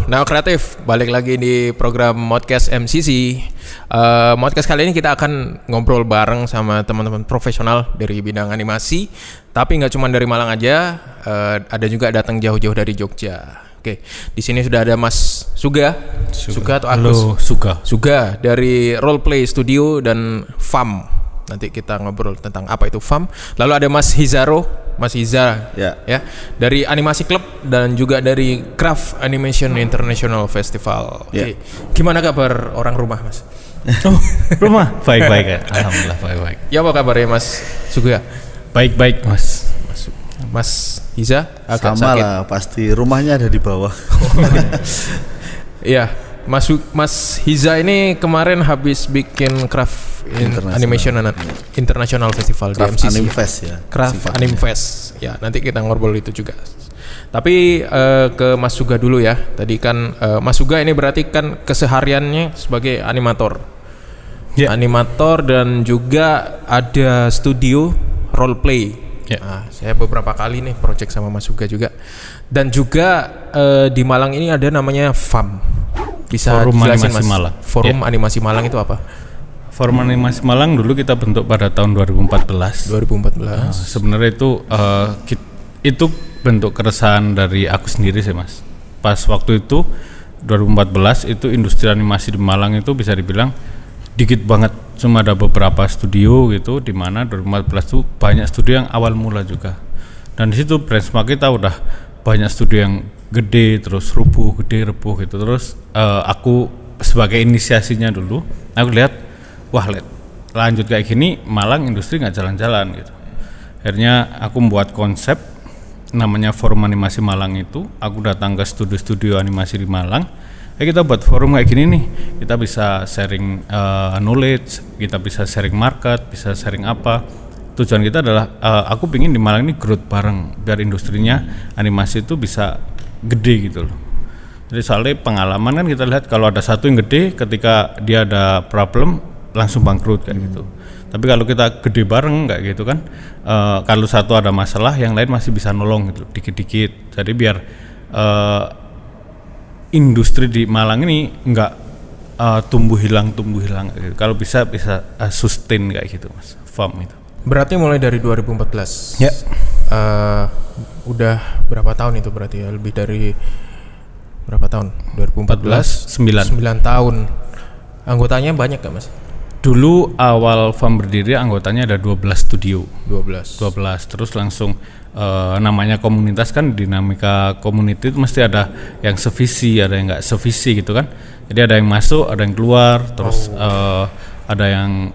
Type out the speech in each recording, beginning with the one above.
Neo Kreatif, balik lagi di program Modcast MCC. Modcast kali ini kita akan ngobrol bareng sama teman-teman profesional dari bidang animasi. Tapi nggak cuma dari Malang aja, ada juga datang jauh-jauh dari Jogja. Oke, di sini sudah ada Mas Suga atau Agus? Halo, Suga dari Roleplay Studio dan FAM. Nanti kita ngobrol tentang apa itu FAM. Lalu ada Mas Hiza ya dari Animasi Club dan juga dari Craft Animation International Festival. Oke. Gimana kabar orang rumah, Mas? Rumah baik-baik ya. Alhamdulillah baik-baik. Ya, apa kabarnya Mas Suga? Baik-baik, Mas. Mas Hiza agak sama sakit. Lah, pasti rumahnya ada di bawah. Iya, Mas Hiza ini kemarin habis bikin Craft Animation International Festival Craft di MCC. Animfest ya. Craft Animfest. Ya, nanti kita ngobrol itu juga. Tapi ke Mas Suga dulu ya. Tadi kan Mas Suga ini berarti kan kesehariannya sebagai animator. Yeah. Animator dan juga ada studio roleplay. Yeah. Nah, saya beberapa kali nih project sama Mas Suga juga. Dan juga di Malang ini ada namanya FAM. Bisa Forum jelasin, Animasi Mas? Malang. Forum Animasi Malang itu apa? Forum Animasi Malang dulu kita bentuk pada tahun 2014. 2014. Sebenarnya itu bentuk keresahan dari aku sendiri sih, Mas. Pas waktu itu 2014 itu industri animasi di Malang itu bisa dibilang dikit banget. Cuma ada beberapa studio gitu, di mana 2014 itu banyak studio yang awal mula juga. Dan di situ benchmark kita udah banyak studio yang gede terus rebuh gitu. Terus aku sebagai inisiasinya dulu, aku lihat lanjut kayak gini Malang industri nggak jalan-jalan gitu. Akhirnya aku membuat konsep namanya Forum Animasi Malang itu. Aku datang ke studio-studio animasi di Malang. Kita buat forum kayak gini nih. Kita bisa sharing knowledge, kita bisa sharing market, bisa sharing apa. Tujuan kita adalah aku pingin di Malang ini growth bareng biar industrinya animasi itu bisa gede gitu loh. Jadi soalnya pengalaman kan kita lihat kalau ada satu yang gede, ketika dia ada problem langsung bangkrut kayak gitu. Tapi kalau kita gede bareng kayak gitu kan, kalau satu ada masalah, yang lain masih bisa nolong gitu, dikit-dikit. Jadi biar industri di Malang ini nggak tumbuh hilang gitu. Kalau bisa sustain kayak gitu, Mas. FAM itu. Berarti mulai dari 2014. Ya. Udah berapa tahun itu berarti ya? Lebih dari berapa tahun? 2014 9 tahun. Anggotanya banyak gak, Mas? Dulu awal FAM berdiri anggotanya ada 12 studio. 12. Terus langsung namanya komunitas kan, dinamika community itu mesti ada yang sevisi, ada yang enggak sevisi gitu kan. Jadi ada yang masuk, ada yang keluar, terus ada yang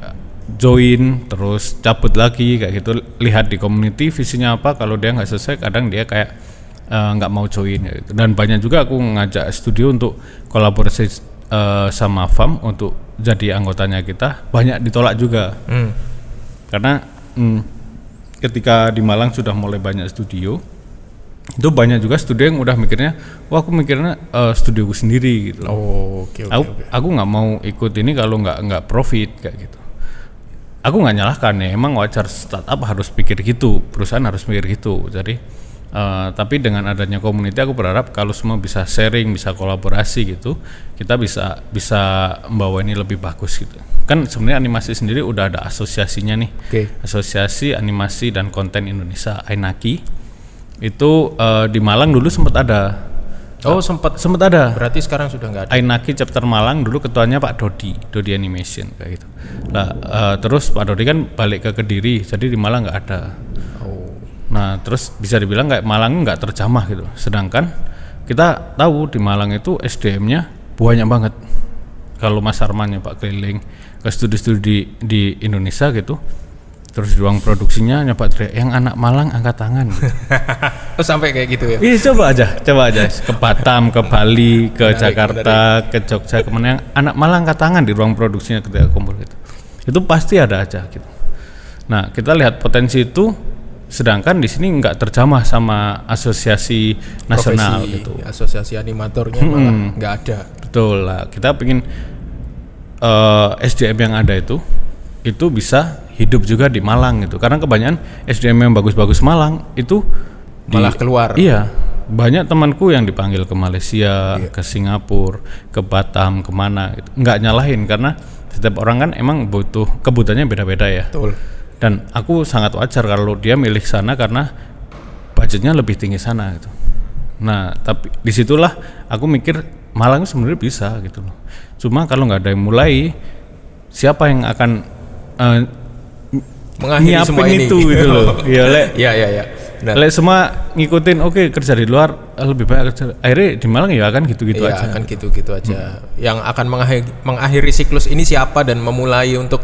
join, terus cabut lagi kayak gitu. Lihat di community visinya apa, kalau dia nggak sesuai kadang dia kayak nggak mau join gitu. Dan banyak juga aku ngajak studio untuk kolaborasi sama FAM untuk jadi anggotanya kita, banyak ditolak juga. Karena ketika di Malang sudah mulai banyak studio, itu banyak juga studio yang udah mikirnya, aku mikirnya studioku sendiri gitu. Okay. Aku nggak mau ikut ini kalau nggak profit kayak gitu. Aku nggak nyalahkan ya, emang wajar startup harus pikir gitu, perusahaan harus pikir gitu. Jadi tapi dengan adanya community, aku berharap kalau semua bisa sharing, bisa kolaborasi gitu, kita bisa membawa ini lebih bagus gitu. Kan sebenarnya animasi sendiri udah ada asosiasinya nih. Asosiasi Animasi dan Konten Indonesia, AINAKI. Itu di Malang dulu sempat ada. Sempat ada. Berarti sekarang sudah nggak ada. AINAKI chapter Malang dulu ketuanya Pak Dodi Animation kayak gitu. Nah, terus Pak Dodi kan balik ke Kediri, jadi di Malang nggak ada. Nah, terus bisa dibilang kayak Malang nggak terjamah gitu. Sedangkan kita tahu di Malang itu SDM-nya banyak banget. Kalau Mas Arman Pak keliling ke studi-studi di Indonesia gitu, terus di ruang produksinya nyoba teriak, yang anak Malang angkat tangan gitu. Sampai kayak gitu ya? Iya, coba aja ke Batam, ke Bali, ke Jakarta, ke Jogja, kemana yang anak Malang angkat tangan di ruang produksinya ketika kumpul gitu. Itu pasti ada aja gitu. Nah, kita lihat potensi itu, sedangkan di sini nggak terjamah sama asosiasi nasional gitu. Asosiasi animatornya malah nggak ada. Betul lah, kita pengen SDM yang ada itu bisa hidup juga di Malang gitu. Karena kebanyakan SDM yang bagus-bagus Malang itu malah keluar. Iya, banyak temanku yang dipanggil ke Malaysia, ke Singapura, ke Batam, kemana gitu. Nggak nyalahin karena setiap orang kan emang butuh kebutuhannya beda-beda ya. Betul. Dan aku sangat wajar kalau dia milih sana karena budgetnya lebih tinggi sana gitu. Nah tapi disitulah aku mikir Malang sebenarnya bisa gitu loh. Cuma kalau nggak ada yang mulai, siapa yang akan mengakhiri semua ini itu gitu loh. Iya, Iya. Lek semua ngikutin kerja di luar lebih baik kerja. Akhirnya di Malang ya akan gitu-gitu aja. Akan gitu-gitu aja. Yang akan mengakhiri siklus ini siapa dan memulai untuk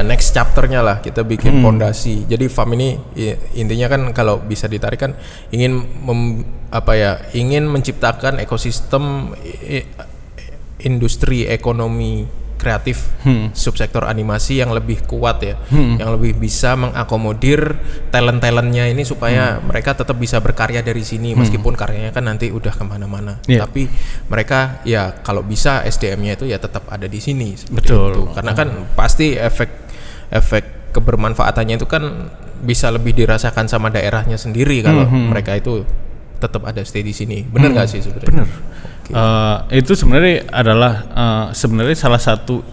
next chapternya lah, kita bikin fondasi. Jadi FAM ini intinya kan kalau bisa ditarik kan ingin ingin menciptakan ekosistem industri ekonomi kreatif subsektor animasi yang lebih kuat ya, yang lebih bisa mengakomodir talent-talentnya ini supaya mereka tetap bisa berkarya dari sini meskipun karyanya kan nanti udah kemana-mana. Tapi mereka ya kalau bisa SDM-nya itu ya tetap ada di sini. Betul. Itu. Karena kan pasti efek kebermanfaatannya itu kan bisa lebih dirasakan sama daerahnya sendiri kalau mereka itu tetap ada stay di sini. Benar nggak sih sebenarnya? Benar. Itu sebenarnya adalah sebenarnya salah satu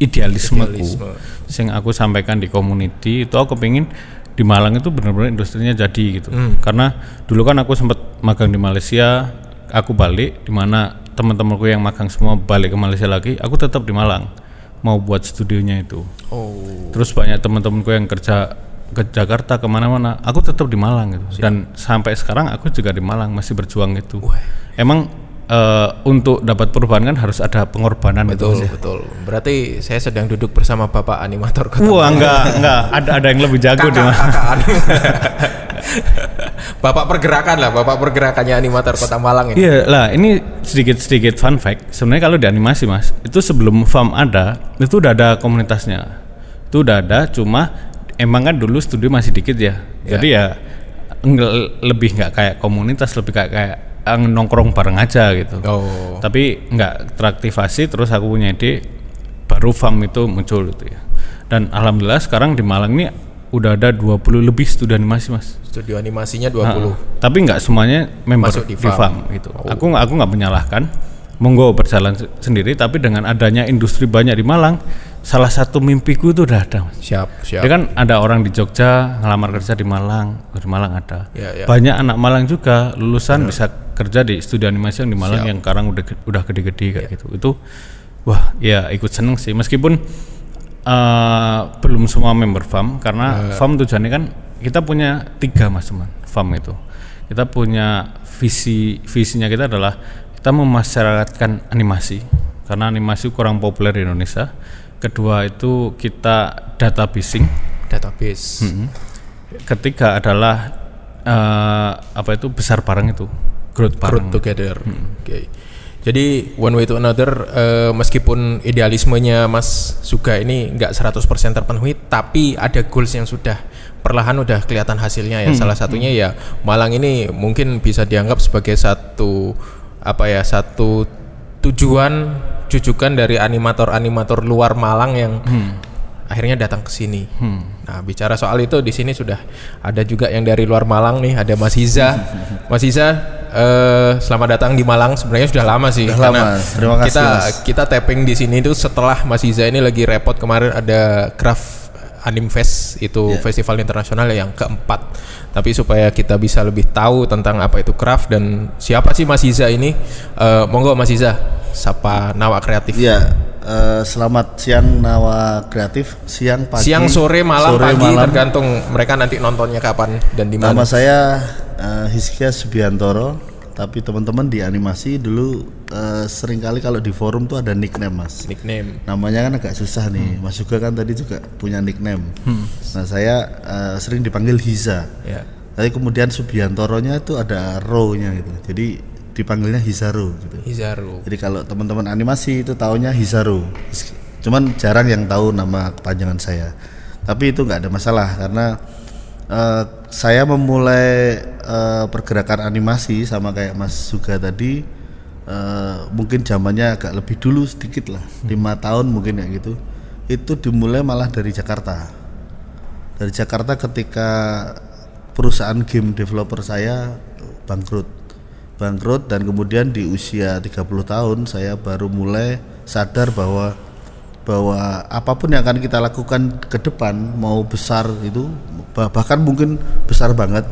idealismeku yang aku sampaikan di community. Itu aku pengen di Malang itu benar-benar industrinya jadi gitu. Karena dulu kan aku sempat magang di Malaysia, aku balik, di mana teman-temanku yang magang semua balik ke Malaysia lagi, aku tetap di Malang mau buat studionya itu. Terus banyak teman-temanku yang kerja ke Jakarta kemana-mana, aku tetap di Malang gitu. Dan sampai sekarang aku juga di Malang masih berjuang gitu. Emang untuk dapat perubahan kan harus ada pengorbanan. Betul. Berarti saya sedang duduk bersama Bapak animator Kota Malang. Enggak. Ada yang lebih jago di Malang. Bapak pergerakannya animator Kota Malang ini. Iya lah, ini sedikit fun fact. Sebenarnya kalau di animasi Mas, itu sebelum FAM ada, itu udah ada komunitasnya. Itu udah ada, cuma emang kan dulu studio masih dikit ya. Jadi ya lebih nggak kayak komunitas, lebih kayak nongkrong bareng aja gitu. Tapi nggak teraktivasi, terus aku punya ide baru FAM itu muncul gitu ya. Dan alhamdulillah sekarang di Malang ini udah ada 20 lebih studio animasi Mas. Studio animasinya 20. Tapi nggak semuanya member di FAM gitu. Aku nggak menyalahkan, monggo berjalan sendiri. Tapi dengan adanya industri banyak di Malang, salah satu mimpiku itu udah ada Mas. Siap. Dia kan ada orang di Jogja ngelamar kerja di Malang ada. Banyak anak Malang juga lulusan bisa kerja di studio animasi yang di Malang yang sekarang udah gede-gede kayak gitu. Itu wah ya ikut seneng sih, meskipun belum semua member FAM karena FAM tujuannya kan kita punya 3 Mas teman FAM itu. Kita punya visinya kita adalah kita memasyarakatkan animasi karena animasi kurang populer di Indonesia. Kedua itu kita database. Ketiga adalah besar bareng itu, growth together. Jadi one way to another, meskipun idealismenya Mas Suga ini nggak 100% terpenuhi, tapi ada goals yang sudah perlahan udah kelihatan hasilnya ya. Salah satunya ya Malang ini mungkin bisa dianggap sebagai satu tujuan jujukan dari animator luar Malang yang akhirnya datang ke sini. Nah, bicara soal itu di sini sudah ada juga yang dari luar Malang nih, ada Mas Hiza. Mas Hiza, selamat datang di Malang. Sebenarnya sudah lama sih. Karena terima kasih, kita tapping di sini itu setelah Mas Hiza ini lagi repot kemarin ada Craft Anim Fest itu festival internasional yang keempat. Tapi supaya kita bisa lebih tahu tentang apa itu craft dan siapa sih Mas Hiza ini, monggo Mas Hiza, sapa Nawa Kreatif. Iya, selamat siang Nawa Kreatif, siang pagi, siang sore malam tergantung mereka nanti nontonnya kapan dan di mana. Nama saya Hizkia Subiantoro, tapi teman-teman di animasi dulu seringkali kalau di forum tuh ada nickname Mas. Nickname. Namanya kan agak susah nih. Mas juga kan tadi juga punya nickname. Nah saya sering dipanggil Hiza. Tapi kemudian Subiantoronya itu ada Ro-nya gitu. Jadi dipanggilnya Hizaro gitu. Hizaro. Jadi kalau teman-teman animasi itu taunya Hizaro. Cuman jarang yang tahu nama kepanjangan saya. Tapi itu nggak ada masalah karena saya memulai pergerakan animasi sama kayak Mas Suga tadi, mungkin zamannya agak lebih dulu sedikit lah, 5 tahun mungkin ya gitu. Itu dimulai malah dari Jakarta. Dari Jakarta ketika perusahaan game developer saya bangkrut dan kemudian di usia 30 tahun saya baru mulai sadar bahwa apapun yang akan kita lakukan ke depan mau besar itu bahkan mungkin besar banget,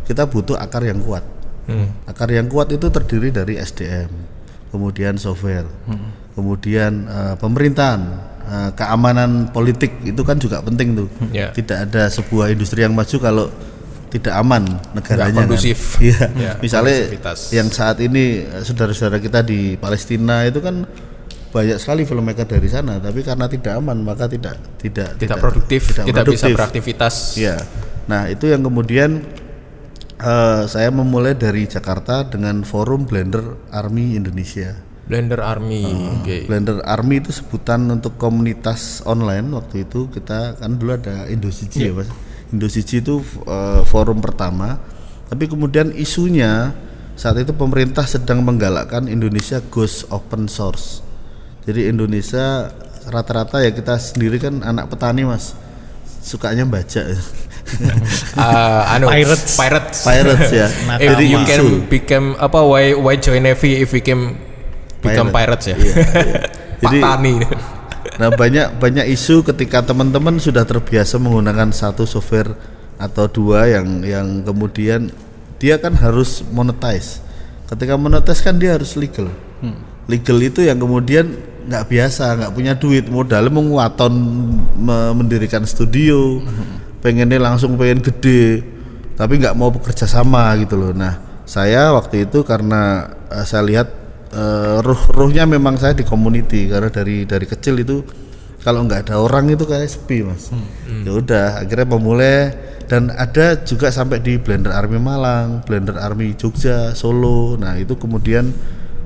kita butuh akar yang kuat. Akar yang kuat itu terdiri dari SDM, kemudian software, kemudian pemerintahan, keamanan politik itu kan juga penting tuh. Tidak ada sebuah industri yang maju kalau tidak aman negaranya, nggak kondusif. Kan? Yeah. Misalnya yang saat ini saudara-saudara kita di Palestina itu kan banyak sekali filmmaker dari sana, tapi karena tidak aman maka tidak produktif, tidak bisa beraktivitas. Ya. Nah itu yang kemudian saya memulai dari Jakarta dengan forum Blender Army Indonesia. Blender Army. Blender Army itu sebutan untuk komunitas online. Waktu itu kita kan dulu ada Indosiji ya Mas. Indosiji itu forum pertama. Tapi kemudian isunya saat itu pemerintah sedang menggalakkan Indonesia goes open source. Jadi Indonesia rata-rata ya kita sendiri kan anak petani Mas, sukanya baca. Pirates ya. If you can become why join Navy if you can become pirates ya. Iya. Jadi petani. Nah banyak isu ketika teman-teman sudah terbiasa menggunakan satu software atau dua yang kemudian dia kan harus monetize. Ketika monetize kan dia harus legal. Legal itu yang kemudian nggak biasa, nggak punya duit, modalnya menguaton mendirikan studio, pengen gede, tapi nggak mau bekerja sama gitu loh. Nah saya waktu itu karena saya lihat ruhnya memang saya di community, karena dari kecil itu kalau nggak ada orang itu kayak sepi Mas. Ya udah akhirnya memulai, dan ada juga sampai di Blender Army Malang, Blender Army Jogja, Solo. Nah itu kemudian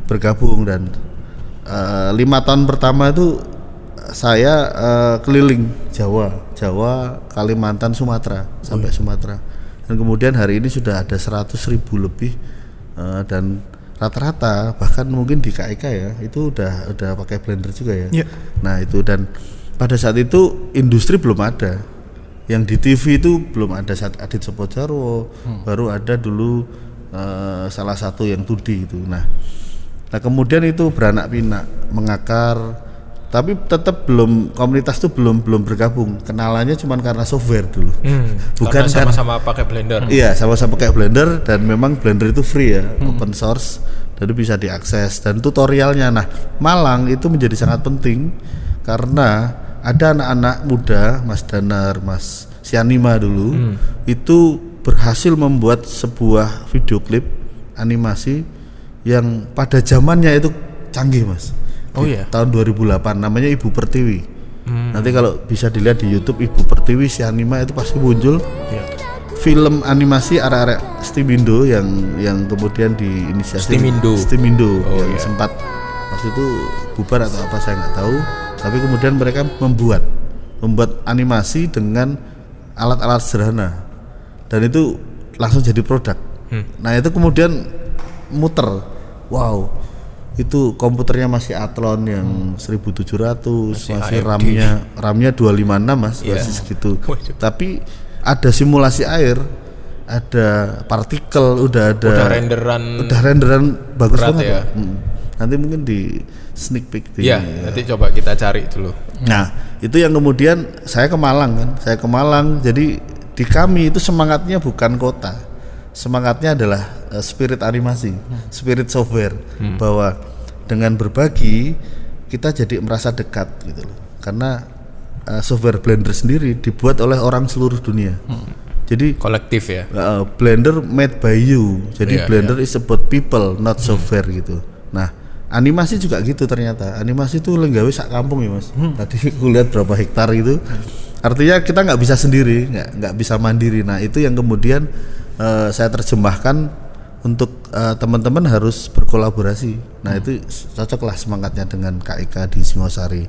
bergabung dan 5 tahun pertama itu saya keliling Jawa, Kalimantan, Sumatera sampai Sumatera, dan kemudian hari ini sudah ada 100.000 lebih dan rata-rata bahkan mungkin di KIK ya itu udah pakai Blender juga ya. Nah itu, dan pada saat itu industri belum ada, yang di TV itu belum ada saat Adit Sopojarwo, baru ada dulu salah satu yang 2D itu. Nah kemudian itu beranak pinak, mengakar, tapi tetap komunitas itu belum bergabung. Kenalannya cuma karena software dulu. Bukan sama-sama pakai Blender. Iya, sama-sama pakai Blender, dan memang Blender itu free ya, open source, jadi bisa diakses dan tutorialnya. Nah, Malang itu menjadi sangat penting karena ada anak-anak muda, Mas Danar, Mas Sianima dulu, itu berhasil membuat sebuah video klip animasi yang pada zamannya itu canggih Mas. Tahun 2008, namanya Ibu Pertiwi. Nanti kalau bisa dilihat di YouTube Ibu Pertiwi Sianima itu pasti muncul. Film animasi arek-arek Stimindo yang kemudian diinisiasi Stimindo yang sempat waktu itu bubar atau apa saya nggak tahu. Tapi kemudian mereka membuat animasi dengan alat-alat sederhana dan itu langsung jadi produk. Nah itu kemudian muter. Wow, itu komputernya masih Athlon yang 1700, masih RAM-nya 256 Mas, masih segitu. Tapi ada simulasi air, ada partikel, udah renderan bagus banget ya. Nanti mungkin di sneak peek nanti coba kita cari dulu. Nah itu yang kemudian saya ke Malang, jadi di kami itu semangatnya bukan kota, semangatnya adalah spirit animasi, spirit software, bahwa dengan berbagi kita jadi merasa dekat gitu loh. Karena software Blender sendiri dibuat oleh orang seluruh dunia. Jadi kolektif ya. Blender made by you. Jadi Blender is about people, not software gitu. Nah, animasi juga gitu ternyata. Animasi itu lenggawe sak kampung ya Mas. Tadi aku lihat berapa hektar gitu. Artinya kita nggak bisa sendiri, nggak bisa mandiri. Nah itu yang kemudian saya terjemahkan untuk teman-teman harus berkolaborasi. Nah itu cocoklah semangatnya dengan KIK di Singosari.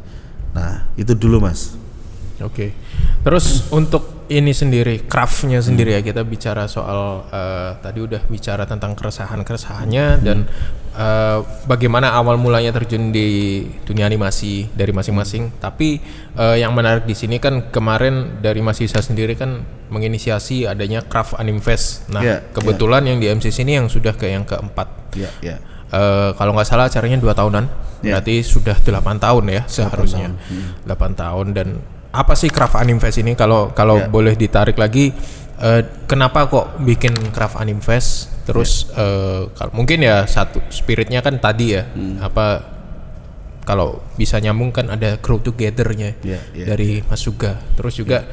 Nah itu dulu Mas. Oke. Terus untuk ini sendiri, craftnya sendiri ya, kita bicara soal tadi udah bicara tentang keresahannya dan bagaimana awal mulanya terjun di dunia animasi dari masing-masing. Tapi yang menarik di sini kan kemarin dari Mas Isa sendiri kan menginisiasi adanya Craft Animfest. Nah, kebetulan yang di MCC ini yang sudah yang keempat. Kalau nggak salah acaranya 2 tahunan, berarti sudah 8 tahun ya seharusnya. 8 tahun. Dan apa sih Craft Animfest ini? Kalau boleh ditarik lagi, kenapa kok bikin Craft Animfest? Terus mungkin ya satu spiritnya kan tadi ya, apa kalau bisa nyambung kan ada grow together-nya dari Mas Suga. Terus juga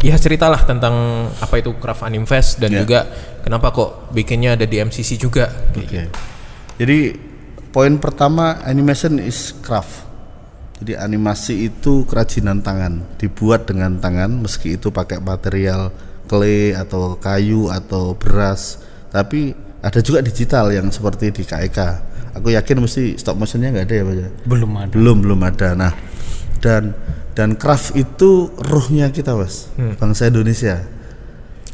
ya ceritalah tentang apa itu Craft Animfest dan juga kenapa kok bikinnya ada di MCC juga. Gitu. Jadi poin pertama, animation is craft. Jadi animasi itu kerajinan tangan, dibuat dengan tangan, meski itu pakai material clay atau kayu atau beras. Tapi ada juga digital yang seperti di KEK. Aku yakin mesti stop motionnya nggak ada ya Pak? Belum ada. Nah, dan craft itu ruhnya kita Mas, bangsa Indonesia,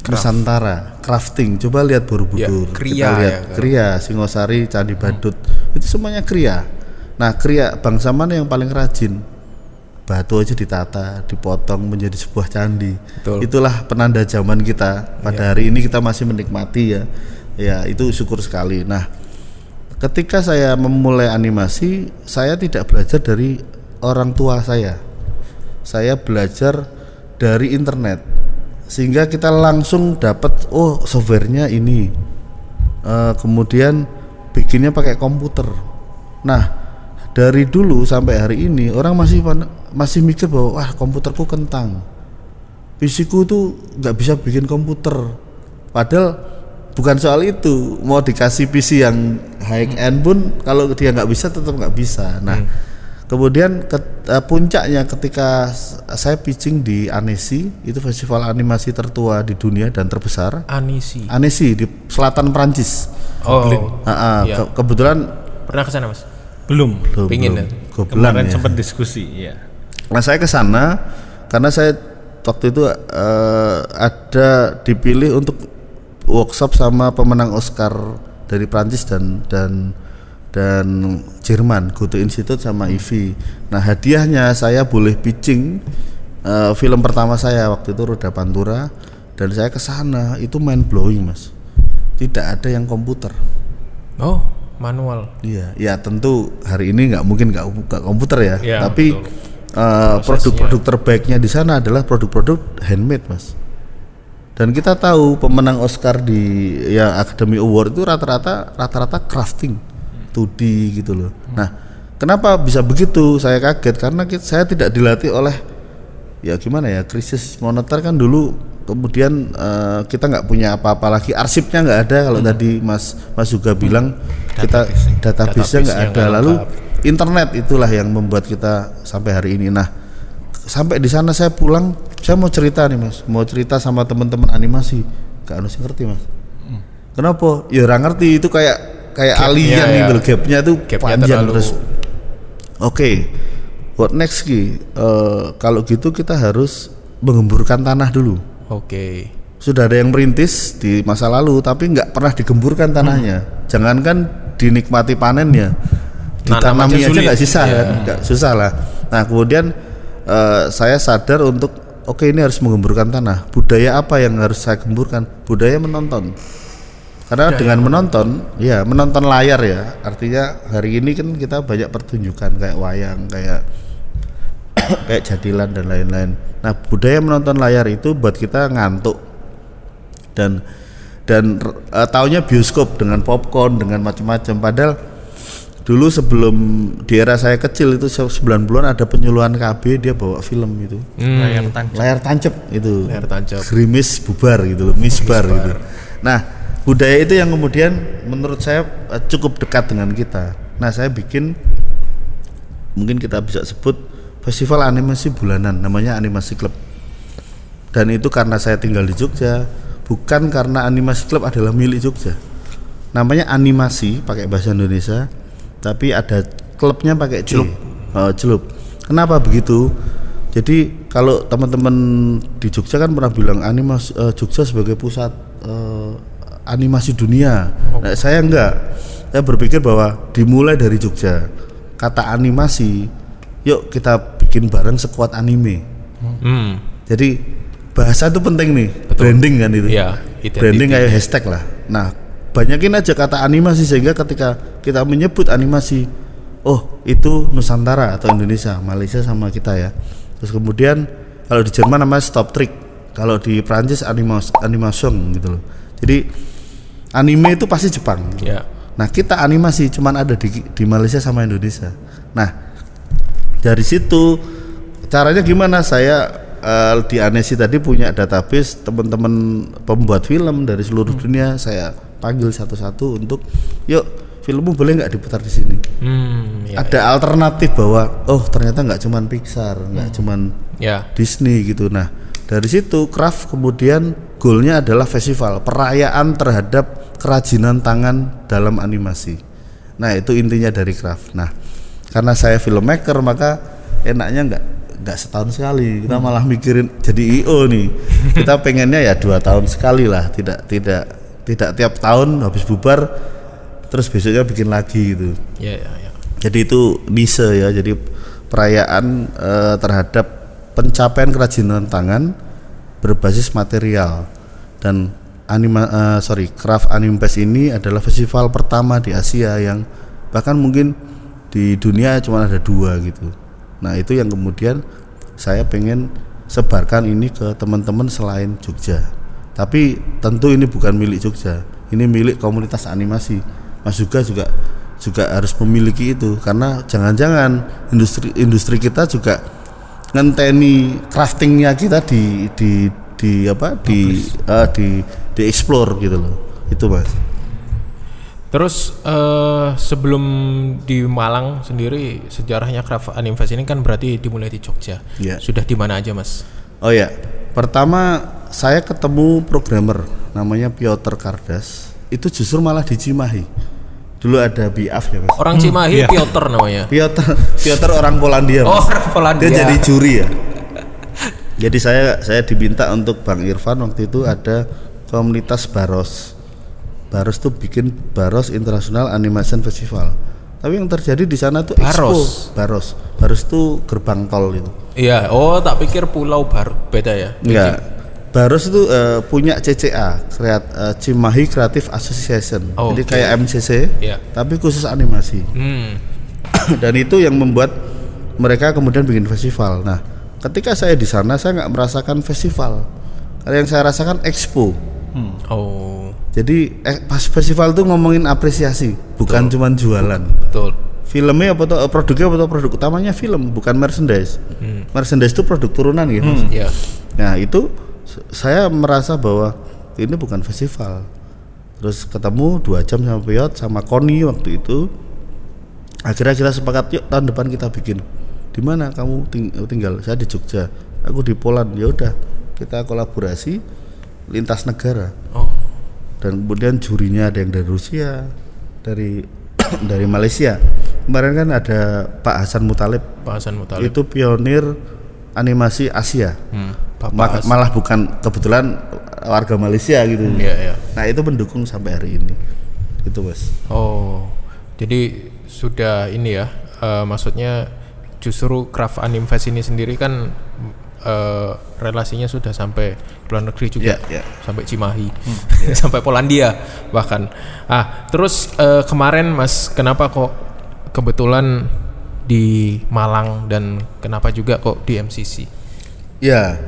Nusantara, crafting. Coba lihat Borobudur, kita lihat Kriya, Singosari, Candi Badut, itu semuanya kriya. Nah, kriya bangsa mana yang paling rajin? Batu aja ditata, dipotong menjadi sebuah candi. Betul. Itulah penanda zaman kita. Pada hari ini kita masih menikmati ya. Ya, itu syukur sekali. Nah, ketika saya memulai animasi, saya tidak belajar dari orang tua saya. Saya belajar dari internet. Sehingga kita langsung dapat softwarenya ini. Kemudian bikinnya pakai komputer. Nah, dari dulu sampai hari ini orang masih mikir bahwa wah komputerku kentang, PC-ku tuh nggak bisa bikin komputer. Padahal bukan soal itu, mau dikasih PC yang high end pun kalau dia nggak bisa tetap nggak bisa. Nah, kemudian puncaknya ketika saya pitching di Annecy, itu festival animasi tertua di dunia dan terbesar. Annecy di selatan Perancis. Kebetulan pernah ke sana Mas? Belum. Pingin kemarin sempat diskusi ya. Nah, saya ke sana karena saya waktu itu ada dipilih untuk workshop sama pemenang Oscar dari Prancis dan Jerman, Goethe Institute sama IFI. Nah, hadiahnya saya boleh pitching film pertama saya waktu itu Roda Pantura, dan saya ke sana itu mind blowing Mas. Tidak ada yang komputer. Manual. Iya, ya tentu hari ini nggak mungkin nggak komputer ya, tapi produk-produk terbaiknya di sana adalah produk-produk handmade Mas. Dan kita tahu pemenang Oscar di Academy Award itu rata-rata crafting 2D gitu loh. Nah, kenapa bisa begitu? Saya kaget karena saya tidak dilatih oleh krisis moneter kan dulu. Kemudian kita nggak punya apa-apa lagi, arsipnya nggak ada. Kalau tadi Mas juga bilang kita database-nya nggak ada. Lalu internet itulah yang membuat kita sampai hari ini. Nah, sampai di sana saya pulang, saya mau cerita nih Mas, mau cerita sama teman-teman animasi, nggak harus ngerti Mas. Kenapa? Ya orang ngerti, itu kayak alien gitu, gapnya tuh panjang terus. Oke, what next Ki? Kalau gitu kita harus menggemburkan tanah dulu. Oke. Sudah ada yang merintis di masa lalu tapi nggak pernah digemburkan tanahnya. Jangankan dinikmati panennya, ditanami aja nggak susah kan? Nggak susah lah. Nah, kemudian saya sadar untuk ini harus menggemburkan tanah. Budaya apa yang harus saya gemburkan? Budaya menonton. Karena dengan menonton layar ya. Artinya hari ini kan kita banyak pertunjukan kayak wayang, kayak jadilan dan lain-lain. Nah, budaya menonton layar itu buat kita ngantuk dan taunya bioskop dengan popcorn dengan macam-macam. Padahal dulu sebelum di era saya kecil itu 90-an ada penyuluhan KB, dia bawa film itu layar tancap itu, gerimis bubar gitu loh, misbar gitu. Nah, budaya itu yang kemudian menurut saya cukup dekat dengan kita. Nah, saya bikin, mungkin kita bisa sebut festival animasi bulanan, namanya Animasi Club. Dan itu karena saya tinggal di Jogja, bukan karena Animasi Club adalah milik Jogja. Namanya animasi pakai bahasa Indonesia, tapi ada klubnya pakai celup. Celup. Kenapa begitu? Jadi kalau teman-teman di Jogja kan pernah bilang animasi Jogja sebagai pusat animasi dunia. Nah, saya enggak. Saya berpikir bahwa dimulai dari Jogja. Kata animasi, yuk kita bikin bareng sekuat anime. Jadi bahasa itu penting nih. Betul. Branding kan itu. Iya, branding kayak hashtag lah. Nah, banyakin aja kata animasi sehingga ketika kita menyebut animasi, oh itu Nusantara atau Indonesia, Malaysia sama kita ya. Terus kemudian kalau di Jerman namanya stop trick, kalau di Prancis animation gitu loh. Jadi anime itu pasti Jepang. Yeah. Nah kita animasi cuman ada di Malaysia sama Indonesia. Nah dari situ caranya gimana? Saya di Anesi tadi punya database teman-teman pembuat film dari seluruh dunia. Saya panggil satu-satu untuk yuk filmmu boleh nggak diputar di sini? Ada alternatif bahwa oh ternyata nggak cuman Pixar, nggak cuman Disney gitu. Nah dari situ Craft kemudian goalnya adalah festival perayaan terhadap kerajinan tangan dalam animasi. Nah itu intinya dari Craft. Nah karena saya filmmaker maka enaknya nggak setahun sekali. Kita malah mikirin jadi IO nih. Kita pengennya ya 2 tahun sekali lah. Tidak tiap tahun habis bubar terus besoknya bikin lagi gitu. Jadi itu niche ya. Jadi perayaan terhadap pencapaian kerajinan tangan berbasis material. Dan Craft Animfest ini adalah festival pertama di Asia yang bahkan mungkin di dunia cuma ada 2 gitu. Nah itu yang kemudian saya pengen sebarkan ini ke teman-teman selain Jogja. Tapi tentu ini bukan milik Jogja, ini milik komunitas animasi. Mas juga harus memiliki itu karena jangan-jangan industri kita juga ngenteni craftingnya kita di explore gitu loh. Itu Mas. Terus sebelum di Malang sendiri sejarahnya Craft Animfest ini kan berarti dimulai di Jogja. Sudah di mana aja Mas? Oh ya, pertama saya ketemu programmer namanya Piotr Kardas. Itu justru malah di Cimahi. Dulu ada BIAF ya Mas. Orang Cimahi Piotr namanya. Piotr orang Polandia Mas. Oh orang Polandia. Dia jadi juri ya. Jadi saya diminta untuk Bang Irfan waktu itu ada komunitas Baros. Baros tuh bikin Baros International Animation Festival. Tapi yang terjadi di sana tuh Expo. Baros tuh gerbang tol itu. Iya, oh tak pikir pulau baru beda ya. Enggak. Baros itu punya CCA, Cimahi Creative Association. Jadi kayak MCC, tapi khusus animasi. Dan itu yang membuat mereka kemudian bikin festival. Nah, ketika saya di sana saya nggak merasakan festival. Karena yang saya rasakan expo. Jadi pas festival itu ngomongin apresiasi, bukan cuma jualan. Betul. Filmnya produknya produk utamanya film, bukan merchandise. Merchandise itu produk turunan gitu. Nah itu saya merasa bahwa ini bukan festival. Terus ketemu 2 jam sama Piot sama Koni waktu itu. Akhirnya kita sepakat yuk tahun depan kita bikin. Di mana kamu tinggal? Saya di Jogja. Aku di Poland. Ya udah kita kolaborasi lintas negara. Dan kemudian jurinya ada yang dari Rusia, dari Malaysia. Kemarin kan ada Pak Hasan Muthalib. Itu pionir animasi Asia. Malah bukan kebetulan warga Malaysia gitu. Nah itu mendukung sampai hari ini. Itu Mas. Jadi sudah ini ya. Maksudnya justru Craft Animfest ini sendiri kan relasinya sudah sampai luar negeri juga, sampai Cimahi, sampai Polandia bahkan. Terus kemarin Mas, kenapa kok kebetulan di Malang dan kenapa juga kok di MCC? Ya,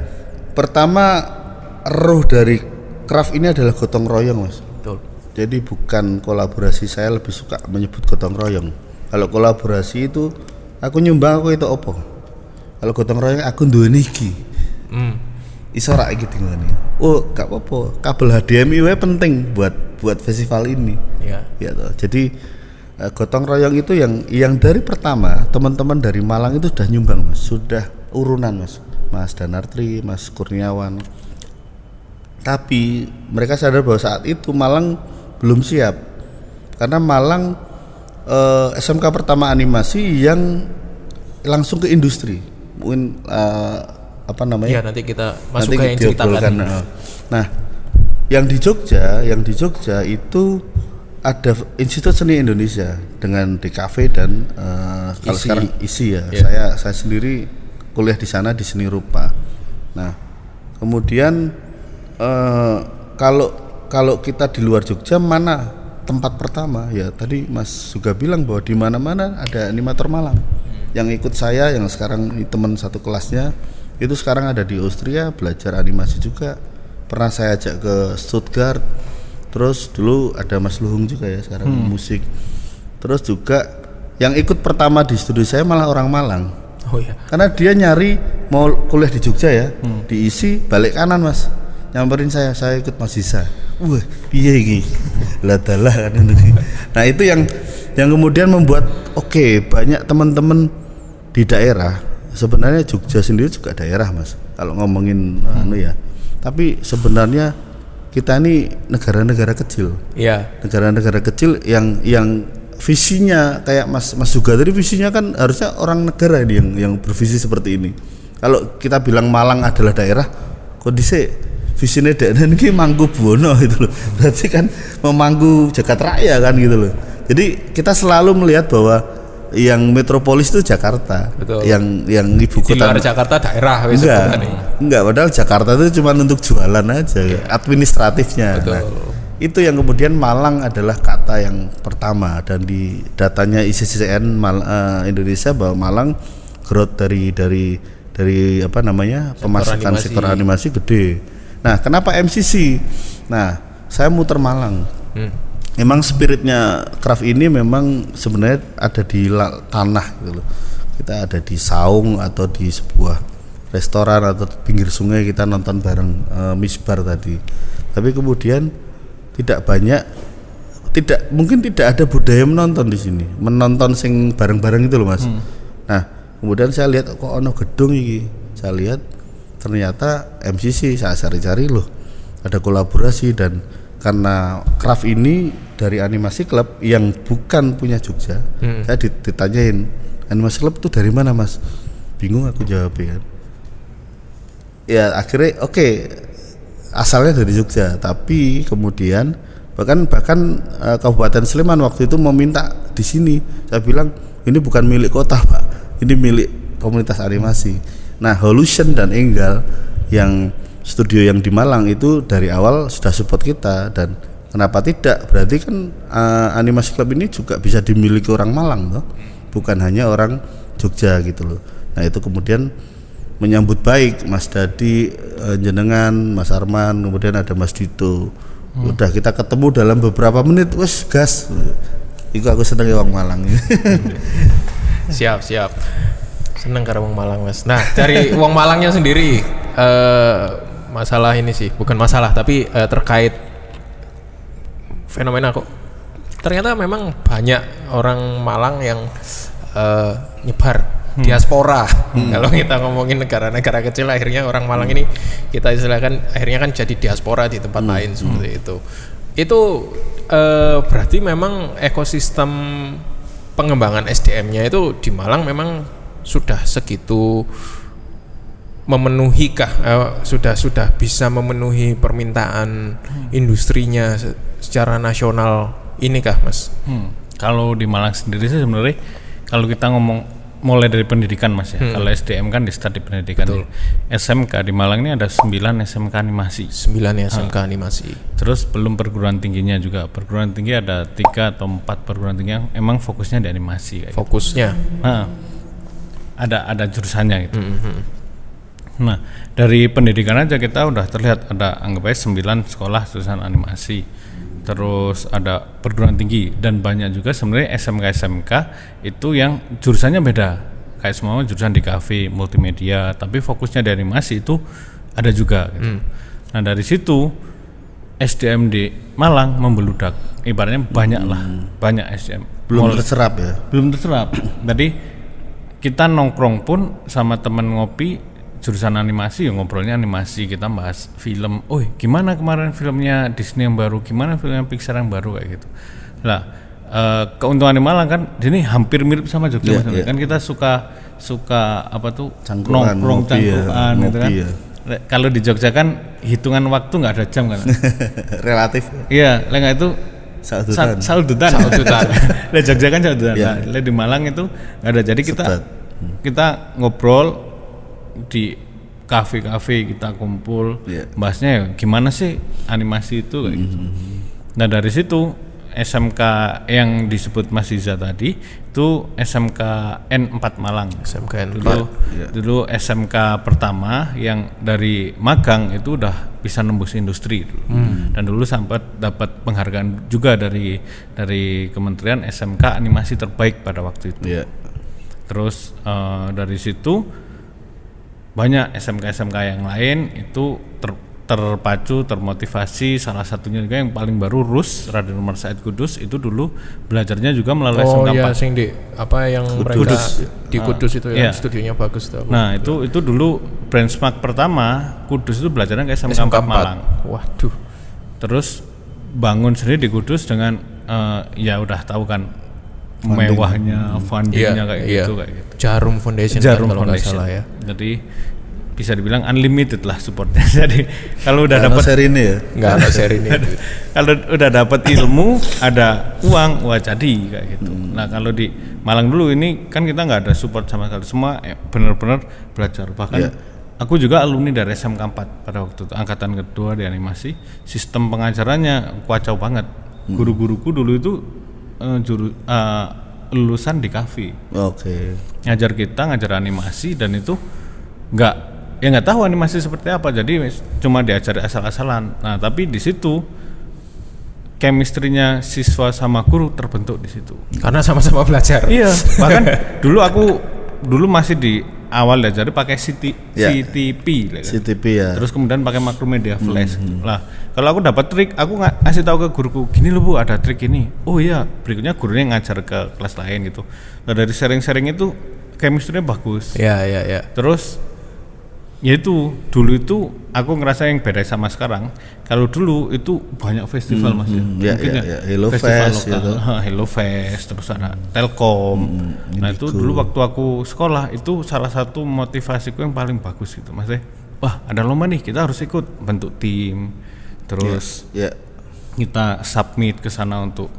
pertama ruh dari Craft ini adalah gotong royong Mas. Betul. Jadi bukan kolaborasi, saya lebih suka menyebut gotong royong. Kalau kolaborasi itu aku nyumbang aku itu opo. Kalau gotong royong aku duweni iki. Iso ra iki dingone. Oh, gak apa-apa. Kabel HDMI wae penting buat festival ini. Ya toh. Jadi gotong royong itu yang dari pertama teman-teman dari Malang itu sudah nyumbang Mas. Sudah urunan Mas. Mas Danartri, Mas Kurniawan. Tapi mereka sadar bahwa saat itu Malang belum siap. Karena Malang SMK pertama animasi yang langsung ke industri. mungkin apa namanya? Iya, nanti kita masuk ke yang ceritakan. Nah, yang di Jogja itu ada Institut Seni Indonesia dengan DKV dan kalau sekarang ISI ya. Yeah. Saya sendiri kuliah di sana di seni rupa. Nah, kemudian kalau kita di luar Jogja, mana tempat pertama? Ya tadi Mas juga bilang bahwa di mana-mana ada animator Malang. Yang ikut saya, yang sekarang teman satu kelasnya itu sekarang ada di Austria belajar animasi juga. Pernah saya ajak ke Stuttgart. Terus dulu ada Mas Luhung juga ya sekarang musik. Terus juga yang ikut pertama di studi saya malah orang Malang. Oh iya. Karena dia nyari mau kuliah di Jogja ya, diisi balik kanan Mas. Nyamperin saya ikut Mas Isa. Wah, piye iki? Ladalah kan ini. Nah, itu yang kemudian membuat banyak teman-teman di daerah. Sebenarnya Jogja sendiri juga daerah Mas. Kalau ngomongin ya. Tapi sebenarnya kita ini negara-negara kecil. Iya. Negara-negara kecil yang visinya kayak Mas juga tadi, visinya kan harusnya orang negara ini yang bervisi seperti ini. Kalau kita bilang Malang adalah daerah, kok dhisik visine daerah ini Mangkubuwono gitu loh. Berarti kan memangku jagat raya kan gitu loh. Jadi kita selalu melihat bahwa yang metropolis itu Jakarta. Betul. Yang ibu kota. Di luar Jakarta daerah enggak, padahal Jakarta itu cuma untuk jualan aja, administratifnya. Betul. Nah, itu yang kemudian Malang adalah kata yang pertama, dan di datanya ICCN Indonesia bahwa Malang growth dari apa namanya pemasukan sektor animasi gede. Nah, kenapa MCC? Nah, saya muter Malang. Memang spiritnya craft ini memang sebenarnya ada di tanah gitu loh. Kita ada di saung atau di sebuah restoran atau pinggir sungai, kita nonton bareng misbar tadi. Tapi kemudian mungkin tidak ada budaya menonton di sini. Menonton sing bareng-bareng itu loh Mas. Nah, kemudian saya lihat kok ono gedung iki. Saya lihat ternyata MCC, saya cari-cari loh. Ada kolaborasi, dan karena craft ini dari animasi klub yang bukan punya Jogja, saya ditanyain animasi klub itu dari mana Mas? Bingung aku jawabnya kan. Ya akhirnya asalnya dari Jogja, tapi kemudian bahkan Kabupaten Sleman waktu itu meminta di sini. Saya bilang ini bukan milik kota Pak, ini milik komunitas animasi. Nah, Holution dan Enggal yang studio yang di Malang itu dari awal sudah support kita, dan kenapa tidak? Berarti kan animasi club ini juga bisa dimiliki orang Malang toh, bukan hanya orang Jogja gitu loh. Nah, itu kemudian menyambut baik Mas Dadi, jenengan, Mas Arman, kemudian ada Mas Dito. Udah kita ketemu dalam beberapa menit, wes gas. Itu aku seneng ya wong Malang. Siap. Seneng karo wong Malang Mas. Nah, dari wong Malangnya sendiri masalah ini sih, bukan masalah tapi terkait fenomena kok ternyata memang banyak orang Malang yang nyebar diaspora. Kalau kita ngomongin negara-negara kecil, akhirnya orang Malang ini kita istilahkan akhirnya kan jadi diaspora di tempat lain seperti itu. Itu berarti memang ekosistem pengembangan SDM-nya itu di Malang memang sudah segitu memenuhi sudah bisa memenuhi permintaan industrinya secara nasional ini kah Mas? Kalau di Malang sendiri sih sebenarnya kalau kita ngomong mulai dari pendidikan Mas ya. Kalau SDM kan di start di pendidikan. SMK di Malang ini ada 9 SMK animasi. 9 SMK animasi. Terus belum perguruan tingginya juga. Perguruan tinggi ada 3 atau 4 perguruan tinggi yang emang fokusnya di animasi. Fokusnya. Ada jurusannya gitu. Nah, dari pendidikan aja kita udah terlihat ada anggap aja 9 sekolah jurusan animasi. Terus ada perguruan tinggi, dan banyak juga sebenarnya SMK itu yang jurusannya beda. Kayak semua jurusan di kafe, multimedia, tapi fokusnya di animasi itu ada juga gitu. Nah, dari situ SDM di Malang membeludak. Ibaratnya banyak SDM. Belum terserap ya. Jadi kita nongkrong pun sama temen ngopi jurusan animasi, ya ngobrolnya animasi, kita bahas film. Gimana kemarin filmnya Disney yang baru, gimana filmnya Pixar yang baru, kayak gitu. Lah, keuntungan di Malang kan ini hampir mirip sama Jogja kan kita suka suka apa tuh Cangkruan, nongkrong ngopi ya, cangkruan gitu kan. ngopi ya. Kalau di Jogja kan hitungan waktu nggak ada jam kan. Relatif. Iya, lengah itu saudutan. Lah Jogja kan saudutan. Iya. Lah di Malang itu nggak ada. Jadi kita ngobrol di kafe-kafe, kita kumpul, bahasnya ya gimana sih animasi itu kayak gitu. Nah dari situ SMK yang disebut Mas Iza tadi itu SMK N4 Malang. SMK N4. Dulu SMK pertama yang dari magang itu udah bisa nembus industri dulu. Dan dulu sempat dapat penghargaan juga dari Kementerian SMK animasi terbaik pada waktu itu. Terus dari situ banyak SMK-SMK yang lain itu terpacu, termotivasi. Salah satunya juga yang paling baru RUS, Raden Umar Said Kudus, itu dulu belajarnya juga melalui SMK 4. Oh iya, sing di apa yang Kudus. mereka di Kudus itu ya, Iya. studionya bagus tuh. Nah itu dulu benchmark pertama Kudus itu belajarnya ke SMK 4 Malang. Waduh. Terus bangun sendiri di Kudus dengan ya udah tahu kan mewahnya fundingnya kayak gitu. Jarum Foundation Jarum kan, kalau nggak Foundation. salah ya. Jadi bisa dibilang unlimited lah supportnya. Jadi kalau udah dapat seri ini ya. Nggak ada seri ini. kalau udah dapat ilmu, ada uang, wah jadi kayak gitu. Nah kalau di Malang dulu ini kan kita nggak ada support sama sekali, semua benar-benar belajar. Bahkan aku juga alumni dari SMK 4 pada waktu itu, angkatan kedua di animasi. Sistem pengajarannya kacau banget. Guru-guruku dulu itu lulusan di kafe. Ngajar kita, ngajar animasi, dan itu nggak tahu animasi seperti apa, jadi cuma diajari asal-asalan. Nah tapi di situ chemistry-nya siswa sama guru terbentuk di situ. Karena sama-sama belajar. Iya, bahkan dulu masih di awal diajari pakai CTP, ya. Terus kemudian pakai Macromedia Flash. Lah kalau aku dapat trik, aku ngasih tahu ke guruku, gini loh Bu, ada trik ini. Oh iya, berikutnya gurunya ngajar ke kelas lain gitu. Nah dari sharing-sharing itu chemistry-nya bagus. Iya. Terus ya itu dulu itu aku ngerasa yang beda sama sekarang. Kalau dulu itu banyak festival Mas ya. Hello Festival Fest lokal, gitu. Hello Fest, terus ada Telkom. Nah itu dulu waktu aku sekolah itu salah satu motivasiku yang paling bagus gitu Mas. Wah ada lomba nih, kita harus ikut, bentuk tim. Terus kita submit ke sana untuk